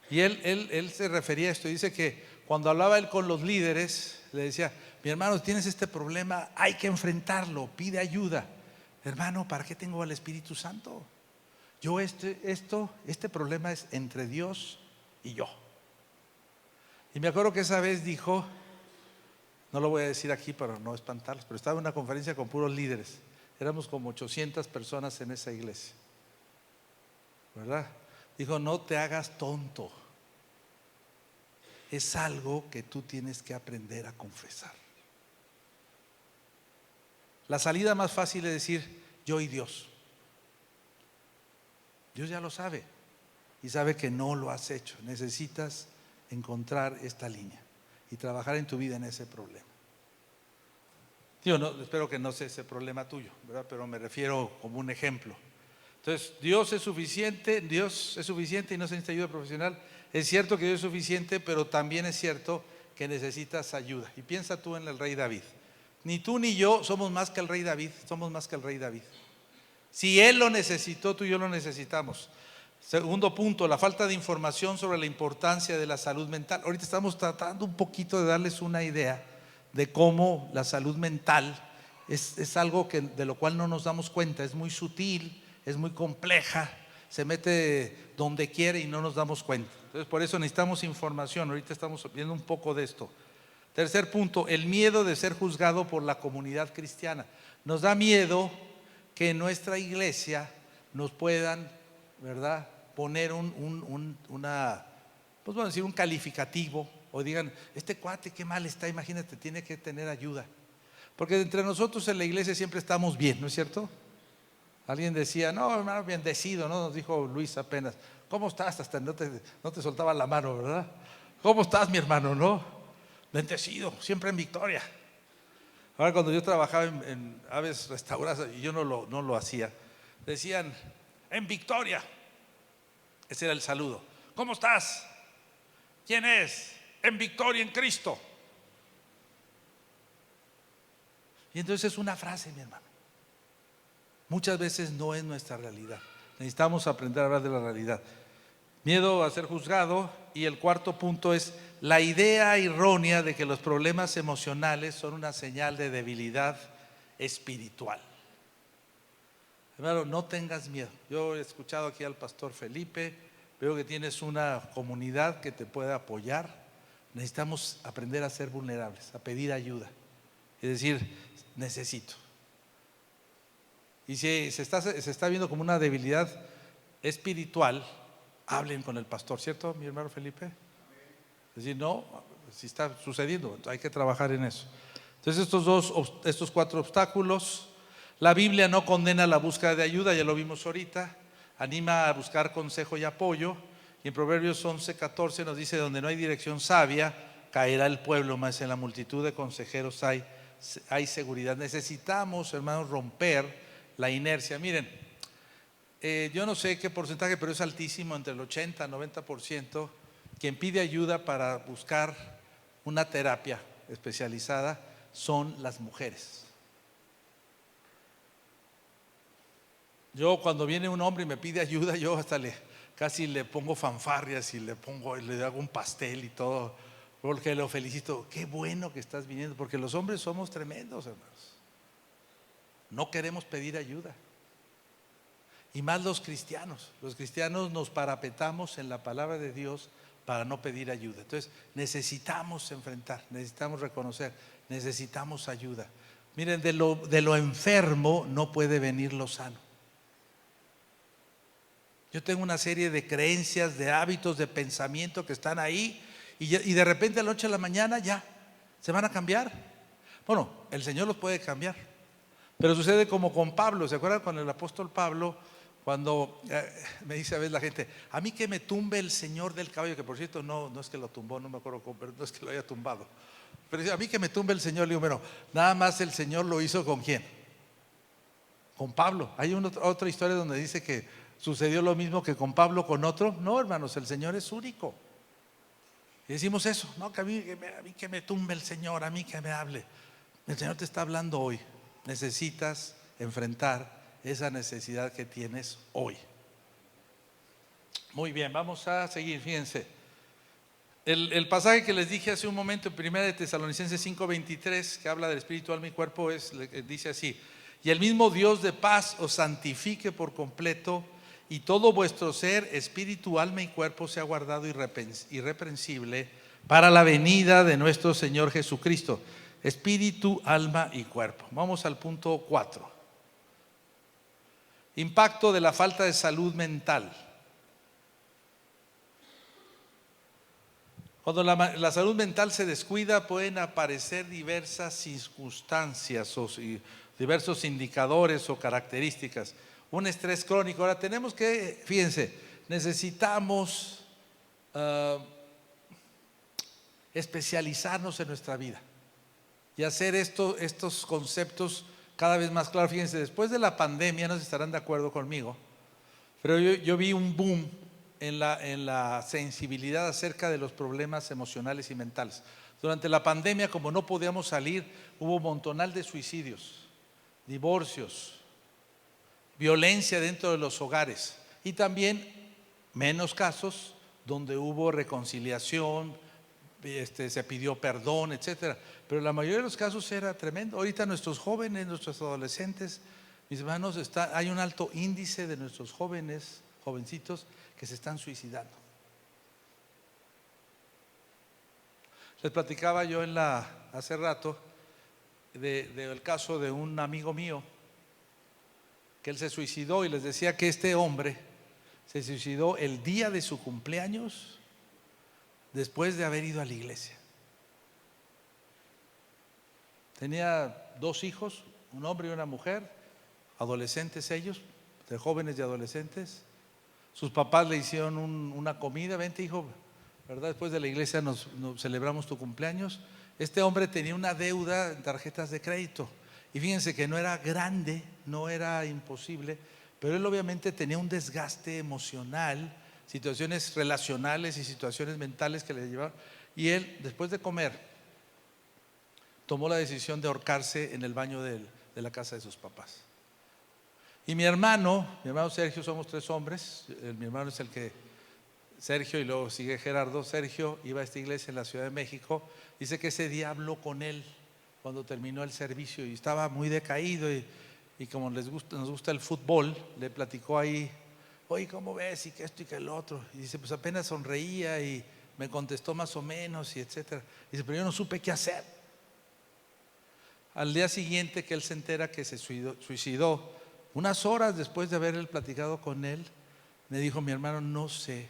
Y él se refería a esto, y dice que cuando hablaba él con los líderes, le decía, mi hermano, tienes este problema, hay que enfrentarlo, pide ayuda. Hermano, ¿para qué tengo al Espíritu Santo? Yo este problema es entre Dios y yo. Y me acuerdo que esa vez dijo, no lo voy a decir aquí para no espantarlos, pero estaba en una conferencia con puros líderes. éramos como 800 personas en esa iglesia, ¿verdad? Dijo, no te hagas tonto. Es algo que tú tienes que aprender a confesar. La salida más fácil es decir, yo y Dios. Dios ya lo sabe y sabe que no lo has hecho. Necesitas encontrar esta línea y trabajar en tu vida en ese problema. Yo no, espero que no sea ese problema tuyo, ¿verdad? Pero me refiero como un ejemplo. Entonces, Dios es suficiente y no se necesita ayuda profesional. Es cierto que Dios es suficiente, pero también es cierto que necesitas ayuda. Y piensa tú en el rey David. Ni tú ni yo somos más que el rey David, somos más que el rey David. Si él lo necesitó, tú y yo lo necesitamos. Segundo punto, la falta de información sobre la importancia de la salud mental. Ahorita estamos tratando un poquito de darles una idea de cómo la salud mental es algo de lo cual no nos damos cuenta, es muy sutil, es muy compleja, se mete donde quiere y no nos damos cuenta. Entonces por eso necesitamos información. Ahorita estamos viendo un poco de esto. Tercer punto, el miedo de ser juzgado por la comunidad cristiana. Nos da miedo que en nuestra iglesia nos puedan, ¿verdad?, poner pues vamos a decir un calificativo, o digan, este cuate qué mal está, imagínate, tiene que tener ayuda. Porque entre nosotros en la iglesia siempre estamos bien, ¿no es cierto? Alguien decía, no, hermano, bendecido, ¿no? Nos dijo Luis apenas, ¿cómo estás? Hasta no te soltaba la mano, ¿verdad? ¿Cómo estás, mi hermano? ¿No? Bendecido, siempre en victoria. Ahora, cuando yo trabajaba en Aves Restauradas y yo no lo hacía, decían, en victoria. Ese era el saludo. ¿Cómo estás? ¿Quién es? En victoria en Cristo. Y entonces es una frase, mi hermano. Muchas veces no es nuestra realidad. Necesitamos aprender a hablar de la realidad. Miedo a ser juzgado. Y el cuarto punto es la idea errónea de que los problemas emocionales son una señal de debilidad espiritual. Hermano, no tengas miedo. Yo he escuchado aquí al pastor Felipe, veo que tienes una comunidad que te puede apoyar. Necesitamos aprender a ser vulnerables, a pedir ayuda. Es decir, necesito. Y si se está viendo como una debilidad espiritual, hablen con el pastor, ¿cierto, mi hermano Felipe? Es decir, no, si está sucediendo, hay que trabajar en eso. Entonces estos 4 obstáculos. La Biblia no condena la búsqueda de ayuda, ya lo vimos ahorita. Anima a buscar consejo y apoyo. Y en Proverbios 11:14 nos dice, donde no hay dirección sabia, caerá el pueblo, mas en la multitud de consejeros hay seguridad. Necesitamos, hermanos, romper la inercia. Miren, yo no sé qué porcentaje, pero es altísimo, entre el 80 y 90%, quien pide ayuda para buscar una terapia especializada son las mujeres. Yo cuando viene un hombre y me pide ayuda, yo hasta casi le pongo fanfarrias y le hago un pastel y todo, porque lo felicito. Qué bueno que estás viniendo, porque los hombres somos tremendos, hermanos. No queremos pedir ayuda. Y más los cristianos. Los cristianos nos parapetamos en la palabra de Dios para no pedir ayuda. Entonces necesitamos enfrentar, necesitamos reconocer, necesitamos ayuda. Miren, de lo enfermo no puede venir lo sano. Yo tengo una serie de creencias, de hábitos, de pensamiento que están ahí y de repente a la noche a la mañana ya se van a cambiar. Bueno, el Señor los puede cambiar, pero sucede como con Pablo. ¿Se acuerdan con el apóstol Pablo? Cuando me dice a veces la gente, a mí que me tumbe el Señor del caballo, que por cierto no es que lo tumbó, no me acuerdo cómo, pero no es que lo haya tumbado, pero dice, a mí que me tumbe el Señor. Le digo, bueno, nada más el Señor lo hizo ¿con quién? Con Pablo. Hay otra historia donde dice que sucedió lo mismo que con Pablo con otro. No, hermanos, el Señor es único. Y decimos eso, no, que a mí que me tumbe el Señor, a mí que me hable. El Señor te está hablando hoy. Necesitas enfrentar esa necesidad que tienes hoy. Muy bien, vamos a seguir, fíjense. El pasaje que les dije hace un momento en 1 de Tesalonicenses 5:23, que habla del espíritu, alma y cuerpo, dice así: y el mismo Dios de paz os santifique por completo, y todo vuestro ser, espíritu, alma y cuerpo sea guardado irreprensible para la venida de nuestro Señor Jesucristo. Espíritu, alma y cuerpo. Vamos al punto 4. Impacto de la falta de salud mental. Cuando la salud mental se descuida, pueden aparecer diversas circunstancias o diversos indicadores o características. Un estrés crónico. Ahora tenemos que, fíjense, necesitamos especializarnos en nuestra vida y hacer estos conceptos cada vez más claros. Fíjense, después de la pandemia, no sé si estarán de acuerdo conmigo, pero yo vi un boom en la sensibilidad acerca de los problemas emocionales y mentales. Durante la pandemia, como no podíamos salir, hubo un montonal de suicidios, divorcios, violencia dentro de los hogares y también menos casos donde hubo reconciliación, se pidió perdón, etcétera. Pero la mayoría de los casos era tremendo. Ahorita nuestros jóvenes, nuestros adolescentes, mis hermanos, hay un alto índice de nuestros jóvenes, jovencitos, que se están suicidando. Les platicaba yo hace rato del caso de un amigo mío que él se suicidó, y les decía que este hombre se suicidó el día de su cumpleaños después de haber ido a la iglesia. Tenía 2 hijos, un hombre y una mujer, adolescentes ellos, de jóvenes y adolescentes. Sus papás le hicieron una comida. Vente, hijo, ¿verdad? Después de la iglesia nos celebramos tu cumpleaños. Este hombre tenía una deuda en tarjetas de crédito. Y fíjense que no era grande, no era imposible, pero él obviamente tenía un desgaste emocional, situaciones relacionales y situaciones mentales que le llevaban. Y él, después de comer, tomó la decisión de ahorcarse en el baño de la casa de sus papás. Y mi hermano Sergio, somos 3 hombres. Mi hermano es Sergio, y luego sigue Gerardo. Sergio iba a esta iglesia en la Ciudad de México. Dice que ese día habló con él cuando terminó el servicio y estaba muy decaído, y como nos gusta el fútbol, le platicó ahí: oye, ¿cómo ves? Y que esto y que el otro. Y dice, pues apenas sonreía y me contestó más o menos, y etcétera. Dice, pero yo no supe qué hacer. Al día siguiente que él se entera que se suicidó, unas horas después de haber platicado con él, me dijo: mi hermano, no sé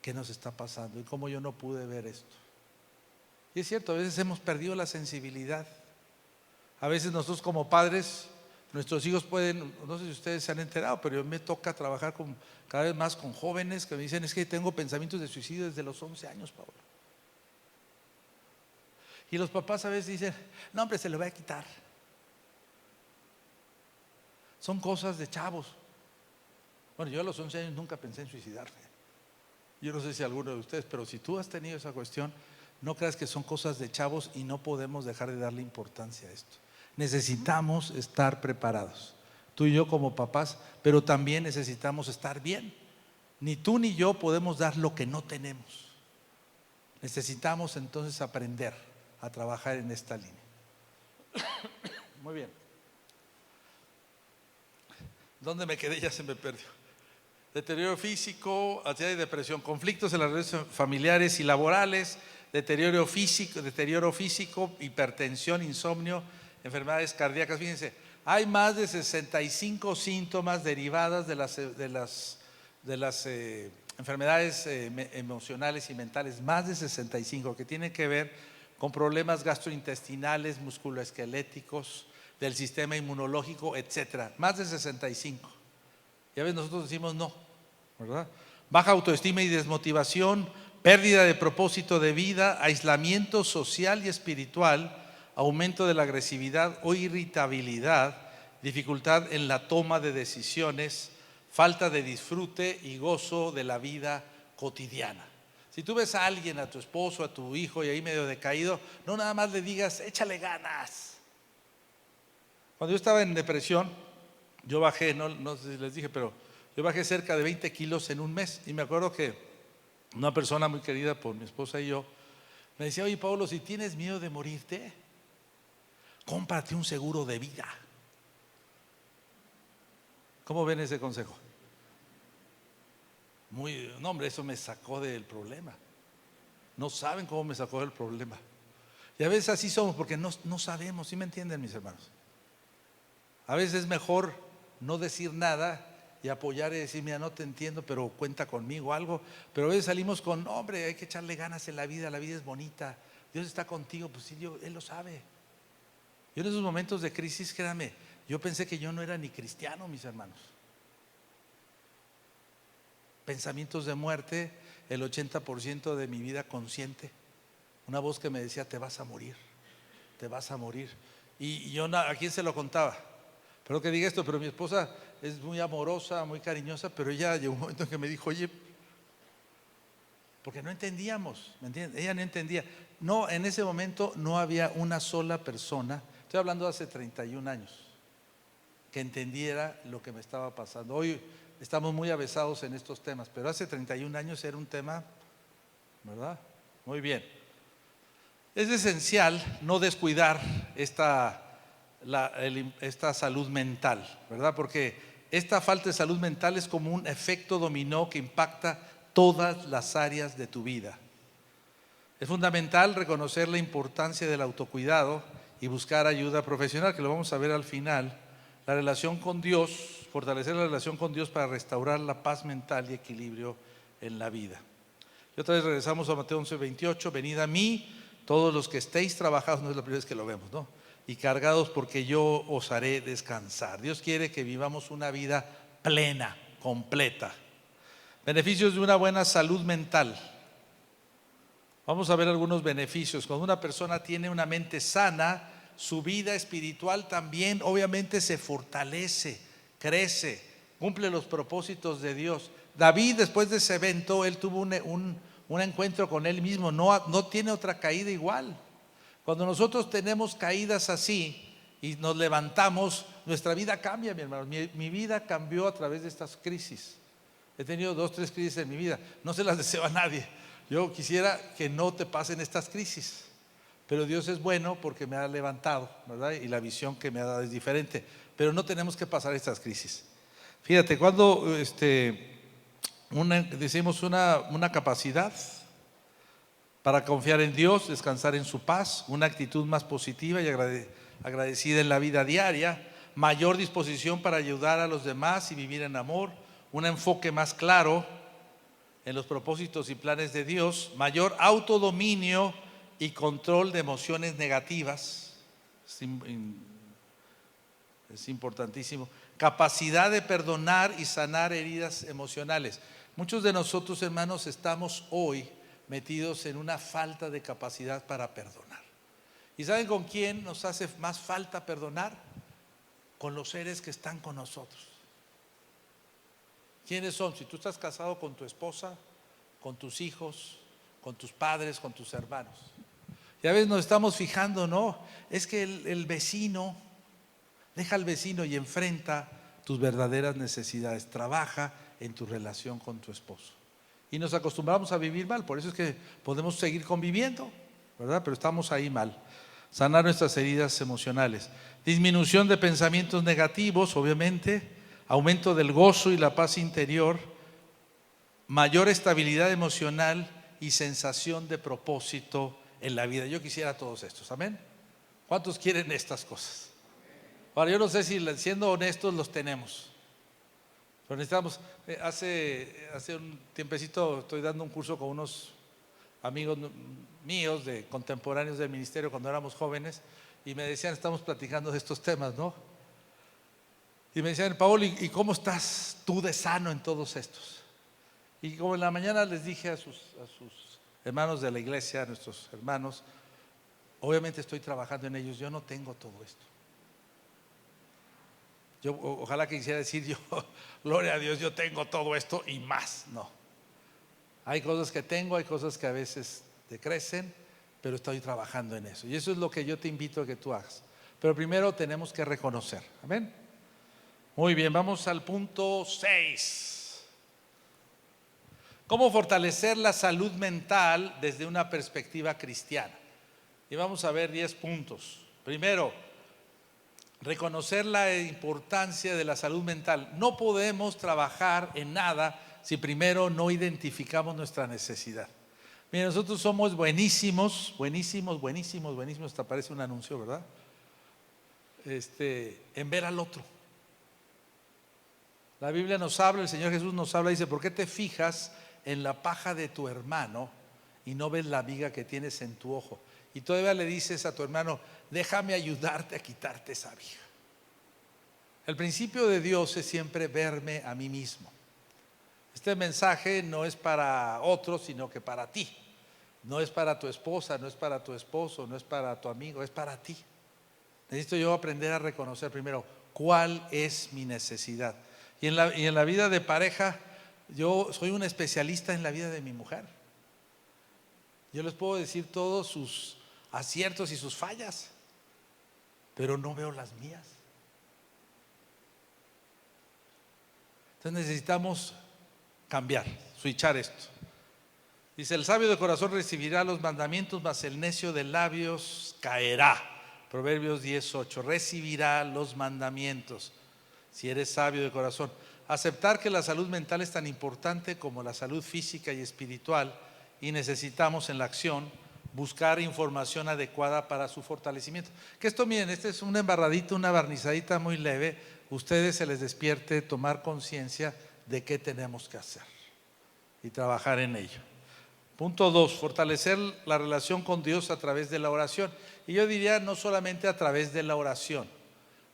qué nos está pasando y cómo yo no pude ver esto. Y es cierto, a veces hemos perdido la sensibilidad. A veces nosotros como padres, nuestros hijos pueden, no sé si ustedes se han enterado, pero me toca trabajar cada vez más con jóvenes que me dicen: es que tengo pensamientos de suicidio desde los 11 años, Pablo. Y los papás a veces dicen: no, hombre, se le va a quitar. Son cosas de chavos. Bueno, yo a los 11 años nunca pensé en suicidarme. Yo no sé si alguno de ustedes, pero si tú has tenido esa cuestión, no creas que son cosas de chavos, y no podemos dejar de darle importancia a esto. Necesitamos estar preparados, tú y yo como papás, pero también necesitamos estar bien. Ni tú ni yo podemos dar lo que no tenemos. Necesitamos entonces aprender a trabajar en esta línea. Muy bien. ¿Dónde me quedé? Ya se me perdió. Deterioro físico, ansiedad y depresión, conflictos en las relaciones familiares y laborales, deterioro físico, hipertensión, insomnio, enfermedades cardíacas. Fíjense, hay más de 65 síntomas derivadas de las enfermedades emocionales y mentales, más de 65, que tienen que ver con problemas gastrointestinales, musculoesqueléticos, del sistema inmunológico, etcétera. Más de 65. Y a veces nosotros decimos no, ¿verdad? Baja autoestima y desmotivación, pérdida de propósito de vida, aislamiento social y espiritual, aumento de la agresividad o irritabilidad, dificultad en la toma de decisiones, falta de disfrute y gozo de la vida cotidiana. Si tú ves a alguien, a tu esposo, a tu hijo, y ahí medio decaído, no nada más le digas: échale ganas. Cuando yo estaba en depresión, yo bajé, no sé si les dije, pero yo bajé cerca de 20 kilos en un mes. Y me acuerdo que una persona muy querida por mi esposa y yo me decía: oye, Pablo, si tienes miedo de morirte, cómprate un seguro de vida. ¿Cómo ven ese consejo? No, hombre, eso me sacó del problema. No saben cómo me sacó del problema. Y a veces así somos, porque no sabemos. ¿Sí me entienden, mis hermanos? A veces es mejor no decir nada y apoyar y decir, mira, no te entiendo, pero cuenta conmigo, algo. Pero a veces salimos con, hombre, hay que echarle ganas en la vida es bonita, Dios está contigo, pues sí, Él lo sabe. Yo en esos momentos de crisis, créanme, yo pensé que yo no era ni cristiano, mis hermanos. Pensamientos de muerte, el 80% de mi vida consciente. Una voz que me decía, te vas a morir, te vas a morir. Y yo, ¿a quién se lo contaba? Perdón que diga esto, pero mi esposa es muy amorosa, muy cariñosa, pero ella llegó un momento en que me dijo, oye, porque no entendíamos, ¿me entiendes? Ella no entendía. No, en ese momento no había una sola persona, estoy hablando de hace 31 años, que entendiera lo que me estaba pasando. Hoy estamos muy avesados en estos temas, pero hace 31 años era un tema, ¿verdad? Muy bien. Es esencial no descuidar esta salud mental, ¿verdad? Porque esta falta de salud mental es como un efecto dominó que impacta todas las áreas de tu vida. Es fundamental reconocer la importancia del autocuidado y buscar ayuda profesional, que lo vamos a ver al final. La relación con Dios, fortalecer la relación con Dios para restaurar la paz mental y equilibrio en la vida. Y otra vez regresamos a Mateo 11:28, venid a mí todos los que estéis trabajados, no es la primera vez que lo vemos, ¿no? Y cargados, porque yo os haré descansar. Dios quiere que vivamos una vida plena, completa. Beneficios de una buena salud mental. Vamos a ver algunos beneficios. Cuando una persona tiene una mente sana, su vida espiritual también obviamente se fortalece, crece, cumple los propósitos de Dios. David, después de ese evento, él tuvo un encuentro con él mismo, no tiene otra caída igual. Cuando nosotros tenemos caídas así y nos levantamos, nuestra vida cambia, mi hermano. Mi vida cambió a través de estas crisis. He tenido 2, 3 crisis en mi vida, no se las deseo a nadie. Yo quisiera que no te pasen estas crisis, pero Dios es bueno porque me ha levantado, ¿verdad? Y la visión que me ha dado es diferente, pero no tenemos que pasar estas crisis. Fíjate, cuando decimos una capacidad para confiar en Dios, descansar en su paz, una actitud más positiva y agradecida en la vida diaria, mayor disposición para ayudar a los demás y vivir en amor, un enfoque más claro en los propósitos y planes de Dios, mayor autodominio y control de emociones negativas, es importantísimo, capacidad de perdonar y sanar heridas emocionales. Muchos de nosotros, hermanos, estamos hoy metidos en una falta de capacidad para perdonar. ¿Y saben con quién nos hace más falta perdonar? Con los seres que están con nosotros. ¿Quiénes son? Si tú estás casado con tu esposa, con tus hijos, con tus padres, con tus hermanos. Y a veces nos estamos fijando, no, es que el vecino, deja al vecino y enfrenta tus verdaderas necesidades. Trabaja en tu relación con tu esposo. Y nos acostumbramos a vivir mal, por eso es que podemos seguir conviviendo, ¿verdad? Pero estamos ahí mal. Sanar nuestras heridas emocionales. Disminución de pensamientos negativos, obviamente. Aumento del gozo y la paz interior, mayor estabilidad emocional y sensación de propósito en la vida. Yo quisiera todos estos, amén. ¿Cuántos quieren estas cosas? Ahora, yo no sé si siendo honestos los tenemos, pero necesitamos, hace un tiempecito estoy dando un curso con unos amigos míos de contemporáneos del ministerio cuando éramos jóvenes y me decían, estamos platicando de estos temas, ¿no? Y me decían, Paolo, ¿y cómo estás tú de sano en todos estos? Y como en la mañana les dije a sus hermanos de la iglesia, a nuestros hermanos, obviamente estoy trabajando en ellos, yo no tengo todo esto. Yo ojalá que quisiera decir yo, gloria a Dios, yo tengo todo esto y más. No. Hay cosas que tengo, hay cosas que a veces te crecen, pero estoy trabajando en eso. Y eso es lo que yo te invito a que tú hagas. Pero primero tenemos que reconocer. Amén. Muy bien, vamos al punto 6. ¿Cómo fortalecer la salud mental desde una perspectiva cristiana? Y vamos a ver 10 puntos. Primero, reconocer la importancia de la salud mental. No podemos trabajar en nada si primero no identificamos nuestra necesidad. Miren, nosotros somos buenísimos, hasta parece un anuncio, ¿verdad? En ver al otro. La Biblia nos habla, el Señor Jesús nos habla, dice: ¿por qué te fijas en la paja de tu hermano y no ves la viga que tienes en tu ojo? Y todavía le dices a tu hermano: déjame ayudarte a quitarte esa viga. El principio de Dios es siempre verme a mí mismo. Este mensaje no es para otros, sino que para ti. No es para tu esposa, no es para tu esposo, no es para tu amigo, es para ti. Necesito yo aprender a reconocer primero cuál es mi necesidad. Y en la vida de pareja, yo soy un especialista en la vida de mi mujer. Yo les puedo decir todos sus aciertos y sus fallas, pero no veo las mías. Entonces necesitamos cambiar, switchar esto. Dice: el sabio de corazón recibirá los mandamientos, mas el necio de labios caerá. Proverbios 10:8. Recibirá los mandamientos si eres sabio de corazón. Aceptar que la salud mental es tan importante como la salud física y espiritual, y necesitamos en la acción buscar información adecuada para su fortalecimiento. Que esto, miren, este es una embarradita, una barnizadita muy leve. Ustedes se les despierte tomar conciencia de qué tenemos que hacer y trabajar en ello. Punto 2, fortalecer la relación con Dios a través de la oración. Y yo diría, no solamente a través de la oración,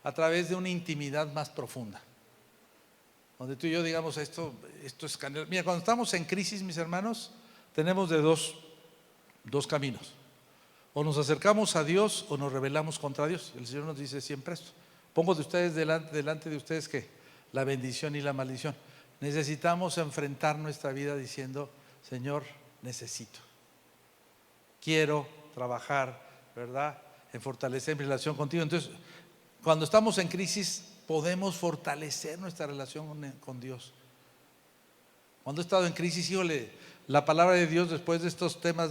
a través de una intimidad más profunda, donde tú y yo digamos: esto es canela. Mira, cuando estamos en crisis, mis hermanos, tenemos de dos caminos: o nos acercamos a Dios o nos rebelamos contra Dios. El Señor nos dice siempre esto. Pongo de ustedes delante de ustedes que la bendición y la maldición. Necesitamos enfrentar nuestra vida diciendo: Señor, necesito, quiero trabajar, ¿verdad?, en fortalecer mi relación contigo. Entonces, cuando estamos en crisis, podemos fortalecer nuestra relación con Dios. Cuando he estado en crisis, híjole, la palabra de Dios, después de estos temas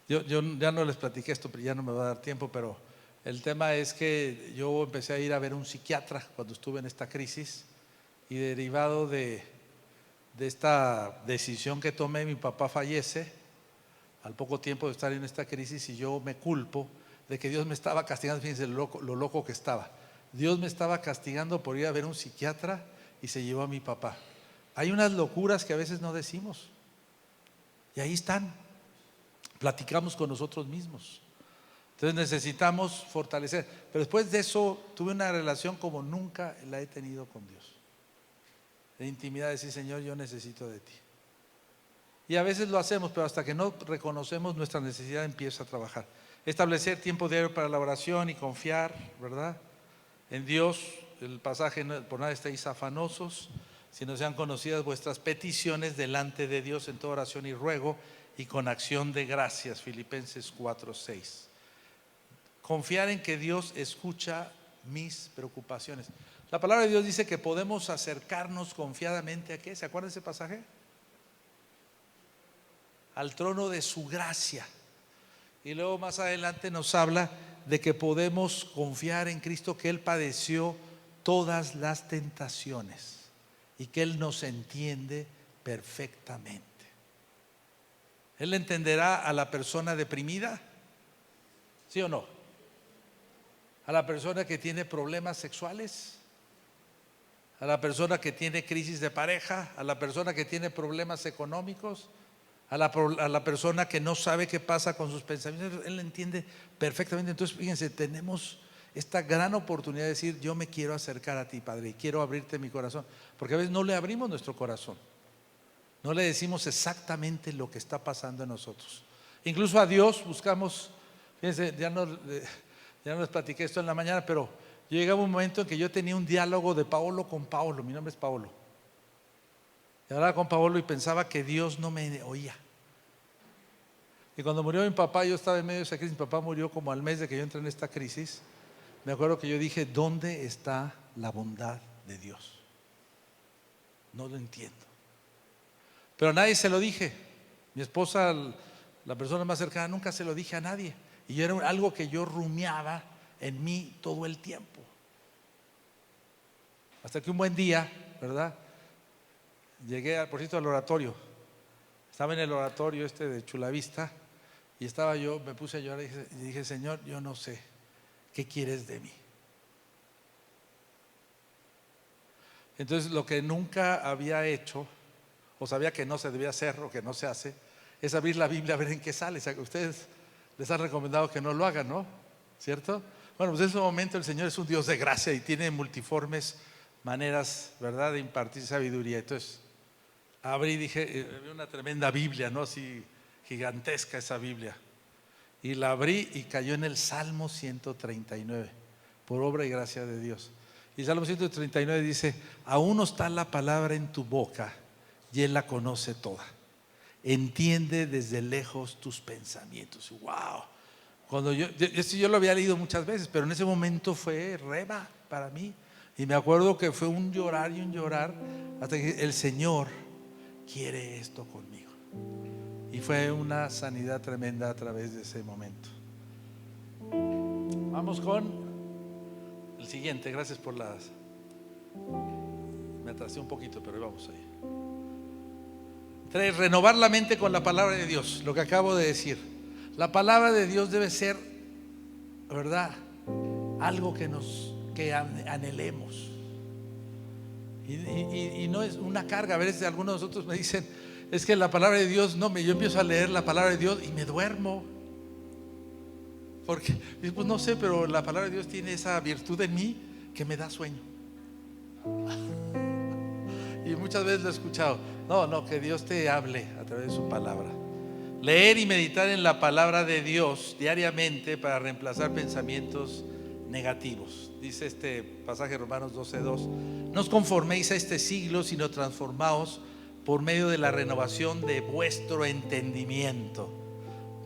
yo ya no les platiqué esto, pero ya no me va a dar tiempo, pero el tema es que yo empecé a ir a ver un psiquiatra cuando estuve en esta crisis, y derivado de esta decisión que tomé, mi papá fallece al poco tiempo de estar en esta crisis, y yo me culpo de que Dios me estaba castigando. Fíjense lo loco que estaba. Dios me estaba castigando por ir a ver un psiquiatra y se llevó a mi papá. Hay unas locuras que a veces no decimos, y ahí están, platicamos con nosotros mismos. Entonces necesitamos fortalecer. Pero después de eso tuve una relación como nunca la he tenido con Dios, de intimidad, de decir: Señor, yo necesito de ti. Y a veces lo hacemos, pero hasta que no reconocemos nuestra necesidad, empieza a trabajar. Establecer tiempo diario para la oración y confiar, ¿verdad?, en Dios. El pasaje: por nada estéis afanosos, sino sean conocidas vuestras peticiones delante de Dios en toda oración y ruego y con acción de gracias. Filipenses 4:6. Confiar en que Dios escucha mis preocupaciones. La palabra de Dios dice que podemos acercarnos confiadamente ¿a qué? ¿Se acuerdan de ese pasaje? Al trono de su gracia. Y luego más adelante nos habla de que podemos confiar en Cristo, que Él padeció todas las tentaciones y que Él nos entiende perfectamente. ¿Él entenderá a la persona deprimida? ¿Sí o no? ¿A la persona que tiene problemas sexuales? ¿A la persona que tiene crisis de pareja? ¿A la persona que tiene problemas económicos? ¿A la persona que no sabe qué pasa con sus pensamientos? Él entiende perfectamente. Entonces, fíjense, tenemos esta gran oportunidad de decir: yo me quiero acercar a ti, Padre, y quiero abrirte mi corazón. Porque a veces no le abrimos nuestro corazón, no le decimos exactamente lo que está pasando en nosotros. Incluso a Dios buscamos. Fíjense, ya no les platiqué esto en la mañana, pero yo llegaba un momento en que yo tenía un diálogo de Paolo con Paolo. Mi nombre es Paolo. Y hablaba con Paolo y pensaba que Dios no me oía. Y cuando murió mi papá, yo estaba en medio de esa crisis. Mi papá murió como al mes de que yo entré en esta crisis. Me acuerdo que yo dije: ¿dónde está la bondad de Dios? No lo entiendo. Pero a nadie se lo dije. Mi esposa, la persona más cercana, nunca se lo dije a nadie. Y era algo que yo rumiaba en mí todo el tiempo. Hasta que un buen día, ¿verdad?, llegué, por cierto, al oratorio. Estaba en el oratorio de Chulavista, y estaba yo, me puse a llorar y dije: Señor, yo no sé qué quieres de mí. Entonces lo que nunca había hecho, o sabía que no se debía hacer o que no se hace, es abrir la Biblia a ver en qué sale. O sea, ustedes les han recomendado que no lo hagan, ¿no? ¿Cierto? Bueno, pues en ese momento el Señor es un Dios de gracia y tiene multiformes maneras, ¿verdad?, de impartir sabiduría. Entonces abrí y dije, una tremenda Biblia, ¿no? Así gigantesca esa Biblia. Y la abrí y cayó en el Salmo 139, por obra y gracia de Dios. Y el Salmo 139 dice: aún no está la palabra en tu boca y Él la conoce toda. Entiende desde lejos tus pensamientos. ¡Wow! Cuando yo lo había leído muchas veces, pero en ese momento fue rema para mí. Y me acuerdo que fue un llorar y un llorar hasta que el Señor quiere esto conmigo. Y fue una sanidad tremenda a través de ese momento. Vamos con el siguiente. Gracias por las... Me atrasé un poquito, pero vamos ahí. 3. Renovar la mente con la palabra de Dios. Lo que acabo de decir. La palabra de Dios debe ser, ¿verdad?, algo que anhelemos. Y no es una carga. A veces algunos de nosotros me dicen: es que la palabra de Dios, no, yo empiezo a leer la palabra de Dios y me duermo. Porque, pues no sé, pero la palabra de Dios tiene esa virtud en mí que me da sueño. Y muchas veces lo he escuchado. No, que Dios te hable a través de su palabra. Leer y meditar en la palabra de Dios diariamente para reemplazar pensamientos negativos. Dice este pasaje, Romanos 12:2: no os conforméis a este siglo, sino transformaos por medio de la renovación de vuestro entendimiento.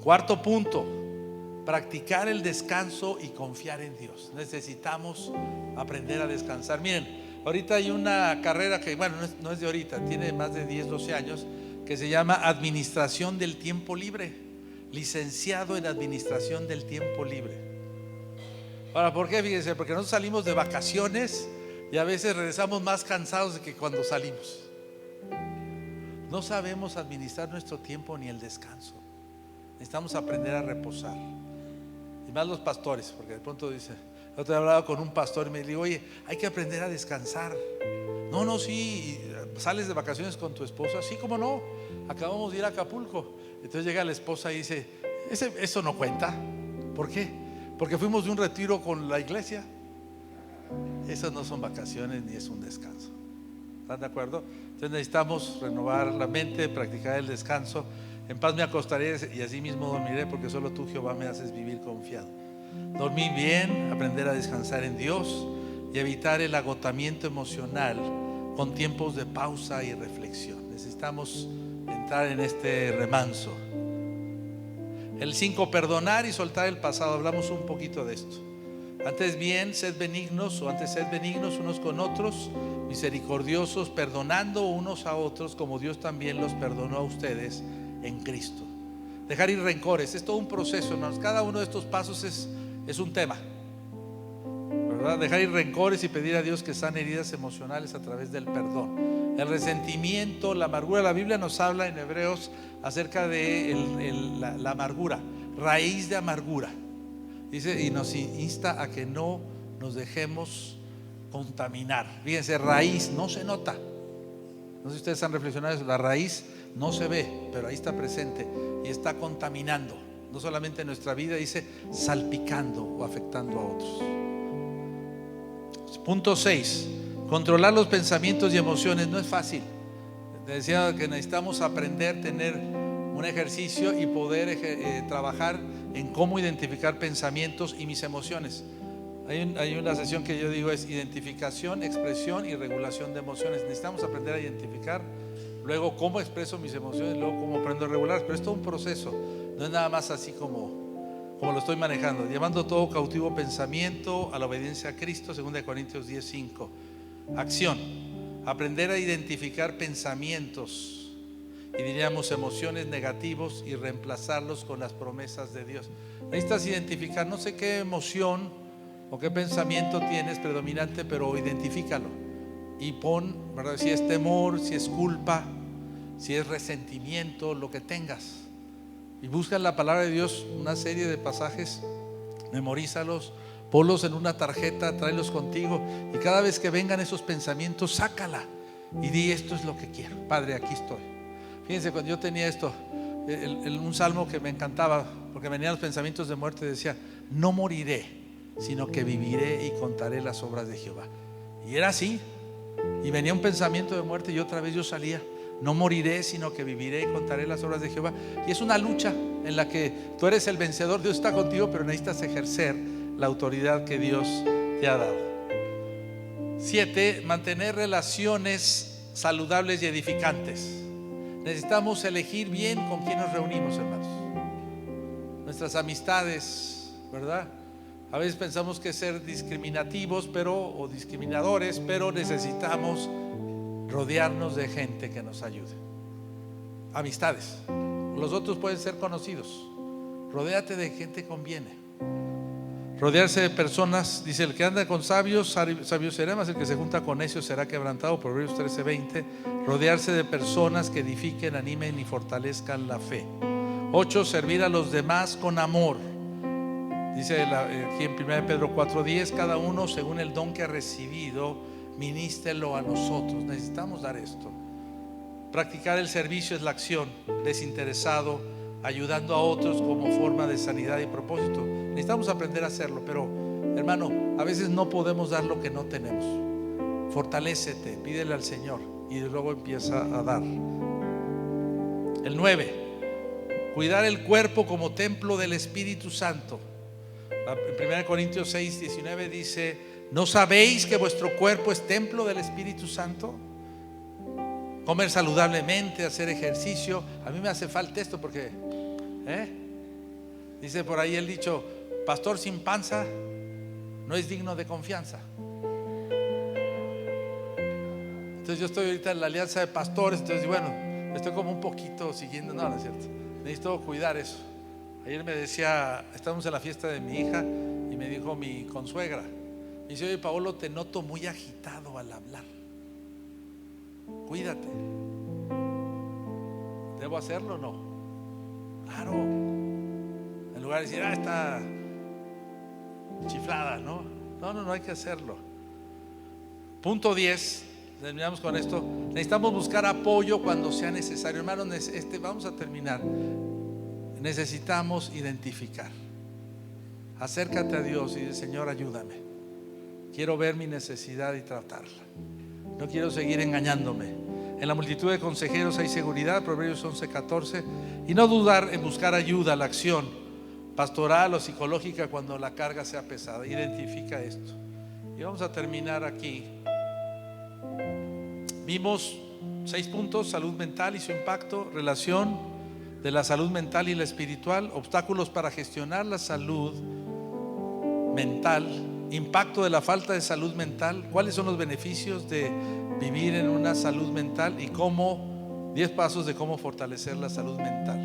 4. punto: practicar el descanso y confiar en Dios. Necesitamos aprender a descansar. Miren, ahorita hay una carrera que, bueno, no es de ahorita, tiene más de 10, 12 años, que se llama Administración del Tiempo Libre. Licenciado en Administración del Tiempo Libre. Ahora, ¿por qué? Fíjense, porque nosotros salimos de vacaciones y a veces regresamos más cansados de que cuando salimos. No sabemos administrar nuestro tiempo ni el descanso. Necesitamos aprender a reposar. Y más los pastores, porque de pronto dice, yo te he hablado con un pastor y me digo: oye, hay que aprender a descansar. No, sí, sales de vacaciones con tu esposa. Sí, ¿cómo no? Acabamos de ir a Acapulco. Entonces llega la esposa y dice: eso no cuenta. ¿Por qué? Porque fuimos de un retiro con la iglesia. Esas no son vacaciones ni es un descanso. ¿Están de acuerdo? Entonces necesitamos renovar la mente, practicar el descanso. En paz me acostaré y así mismo dormiré, porque solo tú, Jehová, me haces vivir confiado. Dormir bien, aprender a descansar en Dios y evitar el agotamiento emocional con tiempos de pausa y reflexión. Necesitamos entrar en este remanso. El 5, perdonar y soltar el pasado. Hablamos un poquito de esto. Antes sed benignos unos con otros, misericordiosos, perdonando unos a otros como Dios también los perdonó a ustedes en Cristo. Dejar ir rencores. Es todo un proceso, hermanos. Cada uno de estos pasos es un tema, ¿verdad? Dejar ir rencores y pedir a Dios que sane heridas emocionales a través del perdón. El resentimiento, la amargura. La Biblia nos habla en Hebreos acerca de la amargura, raíz de amargura. Dice, y nos insta a que no nos dejemos contaminar. Fíjense, raíz no se nota. No sé si ustedes han reflexionado eso. La raíz no se ve, pero ahí está presente y está contaminando no solamente nuestra vida, dice, salpicando o afectando a otros. Punto 6: controlar los pensamientos y emociones. No es fácil. Te decía que necesitamos aprender, tener un ejercicio y poder trabajar en cómo identificar pensamientos y mis emociones. Hay una sesión que yo digo es identificación, expresión y regulación de emociones. Necesitamos aprender a identificar, luego cómo expreso mis emociones, luego cómo aprendo a regular. Pero es todo un proceso, no es nada más así como lo estoy manejando. Llevando todo cautivo pensamiento a la obediencia a Cristo, 2 Corintios 10:5. Acción: aprender a identificar pensamientos y diríamos emociones negativos y reemplazarlos con las promesas de Dios. Necesitas identificar, no sé qué emoción o qué pensamiento tienes predominante, pero identifícalo y pon, ¿verdad?, si es temor, si es culpa, si es resentimiento, lo que tengas, y busca en la palabra de Dios una serie de pasajes, memorízalos, ponlos en una tarjeta, tráelos contigo, y cada vez que vengan esos pensamientos, sácala y di: esto es lo que quiero, Padre, aquí estoy. Fíjense, cuando yo tenía esto, un salmo que me encantaba, porque venían los pensamientos de muerte, decía: no moriré, sino que viviré y contaré las obras de Jehová. Y era así, y venía un pensamiento de muerte y otra vez yo salía: no moriré, sino que viviré y contaré las obras de Jehová. Y es una lucha en la que tú eres el vencedor, Dios está contigo, pero necesitas ejercer la autoridad que Dios te ha dado. 7, mantener relaciones saludables y edificantes. Necesitamos elegir bien con quién nos reunimos, hermanos. Nuestras amistades, ¿verdad? A veces pensamos que ser discriminativos o discriminadores, pero necesitamos rodearnos de gente que nos ayude. Amistades. Los otros pueden ser conocidos. Rodéate de gente que conviene. Rodearse de personas, dice: el que anda con sabios, sabio será, mas el que se junta con necios será quebrantado. Proverbios 13:20. Rodearse de personas que edifiquen, animen y fortalezcan la fe. 8, servir a los demás con amor. Dice aquí en 1 Pedro 4:10: cada uno según el don que ha recibido, ministrelo a nosotros. Necesitamos dar esto. Practicar el servicio es la acción, desinteresado, ayudando a otros como forma de sanidad y propósito. Necesitamos aprender a hacerlo, pero hermano, a veces no podemos dar lo que no tenemos. Fortalécete, pídele al Señor y luego empieza a dar. El 9, cuidar el cuerpo como templo del Espíritu Santo. En 1 Corintios 6:19 dice: ¿no sabéis que vuestro cuerpo es templo del Espíritu Santo? Comer saludablemente, hacer ejercicio. A mí me hace falta esto porque dice por ahí el dicho: pastor sin panza no es digno de confianza. Entonces yo estoy ahorita en la alianza de pastores, entonces bueno, estoy como un poquito siguiendo. No, no es cierto, necesito cuidar eso. Ayer me decía, estábamos en la fiesta de mi hija y me dijo mi consuegra, me dice: oye, Paolo, te noto muy agitado al hablar, cuídate. ¿Debo hacerlo o no? Claro. En lugar de decir: está chiflada, ¿no? No hay que hacerlo. Punto 10, terminamos con esto. Necesitamos buscar apoyo cuando sea necesario. Hermanos, vamos a terminar. Necesitamos identificar. Acércate a Dios y dice: Señor, ayúdame. Quiero ver mi necesidad y tratarla. No quiero seguir engañándome. En la multitud de consejeros hay seguridad, Proverbios 11:14. Y no dudar en buscar ayuda, la acción pastoral o psicológica cuando la carga sea pesada. Identifica esto. Y vamos a terminar aquí. Vimos 6 puntos: salud mental y su impacto, relación de la salud mental y la espiritual, obstáculos para gestionar la salud mental, impacto de la falta de salud mental, cuáles son los beneficios de vivir en una salud mental y 10 pasos de cómo fortalecer la salud mental.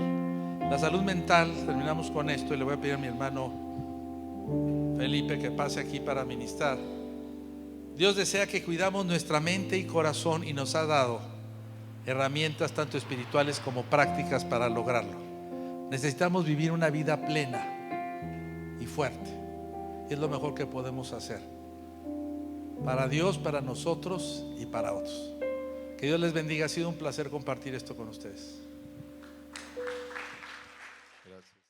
La salud mental, terminamos con esto y le voy a pedir a mi hermano Felipe que pase aquí para ministrar. Dios desea que cuidamos nuestra mente y corazón y nos ha dado herramientas tanto espirituales como prácticas para lograrlo. Necesitamos vivir una vida plena y fuerte. Es lo mejor que podemos hacer para Dios, para nosotros y para otros. Que Dios les bendiga. Ha sido un placer compartir esto con ustedes.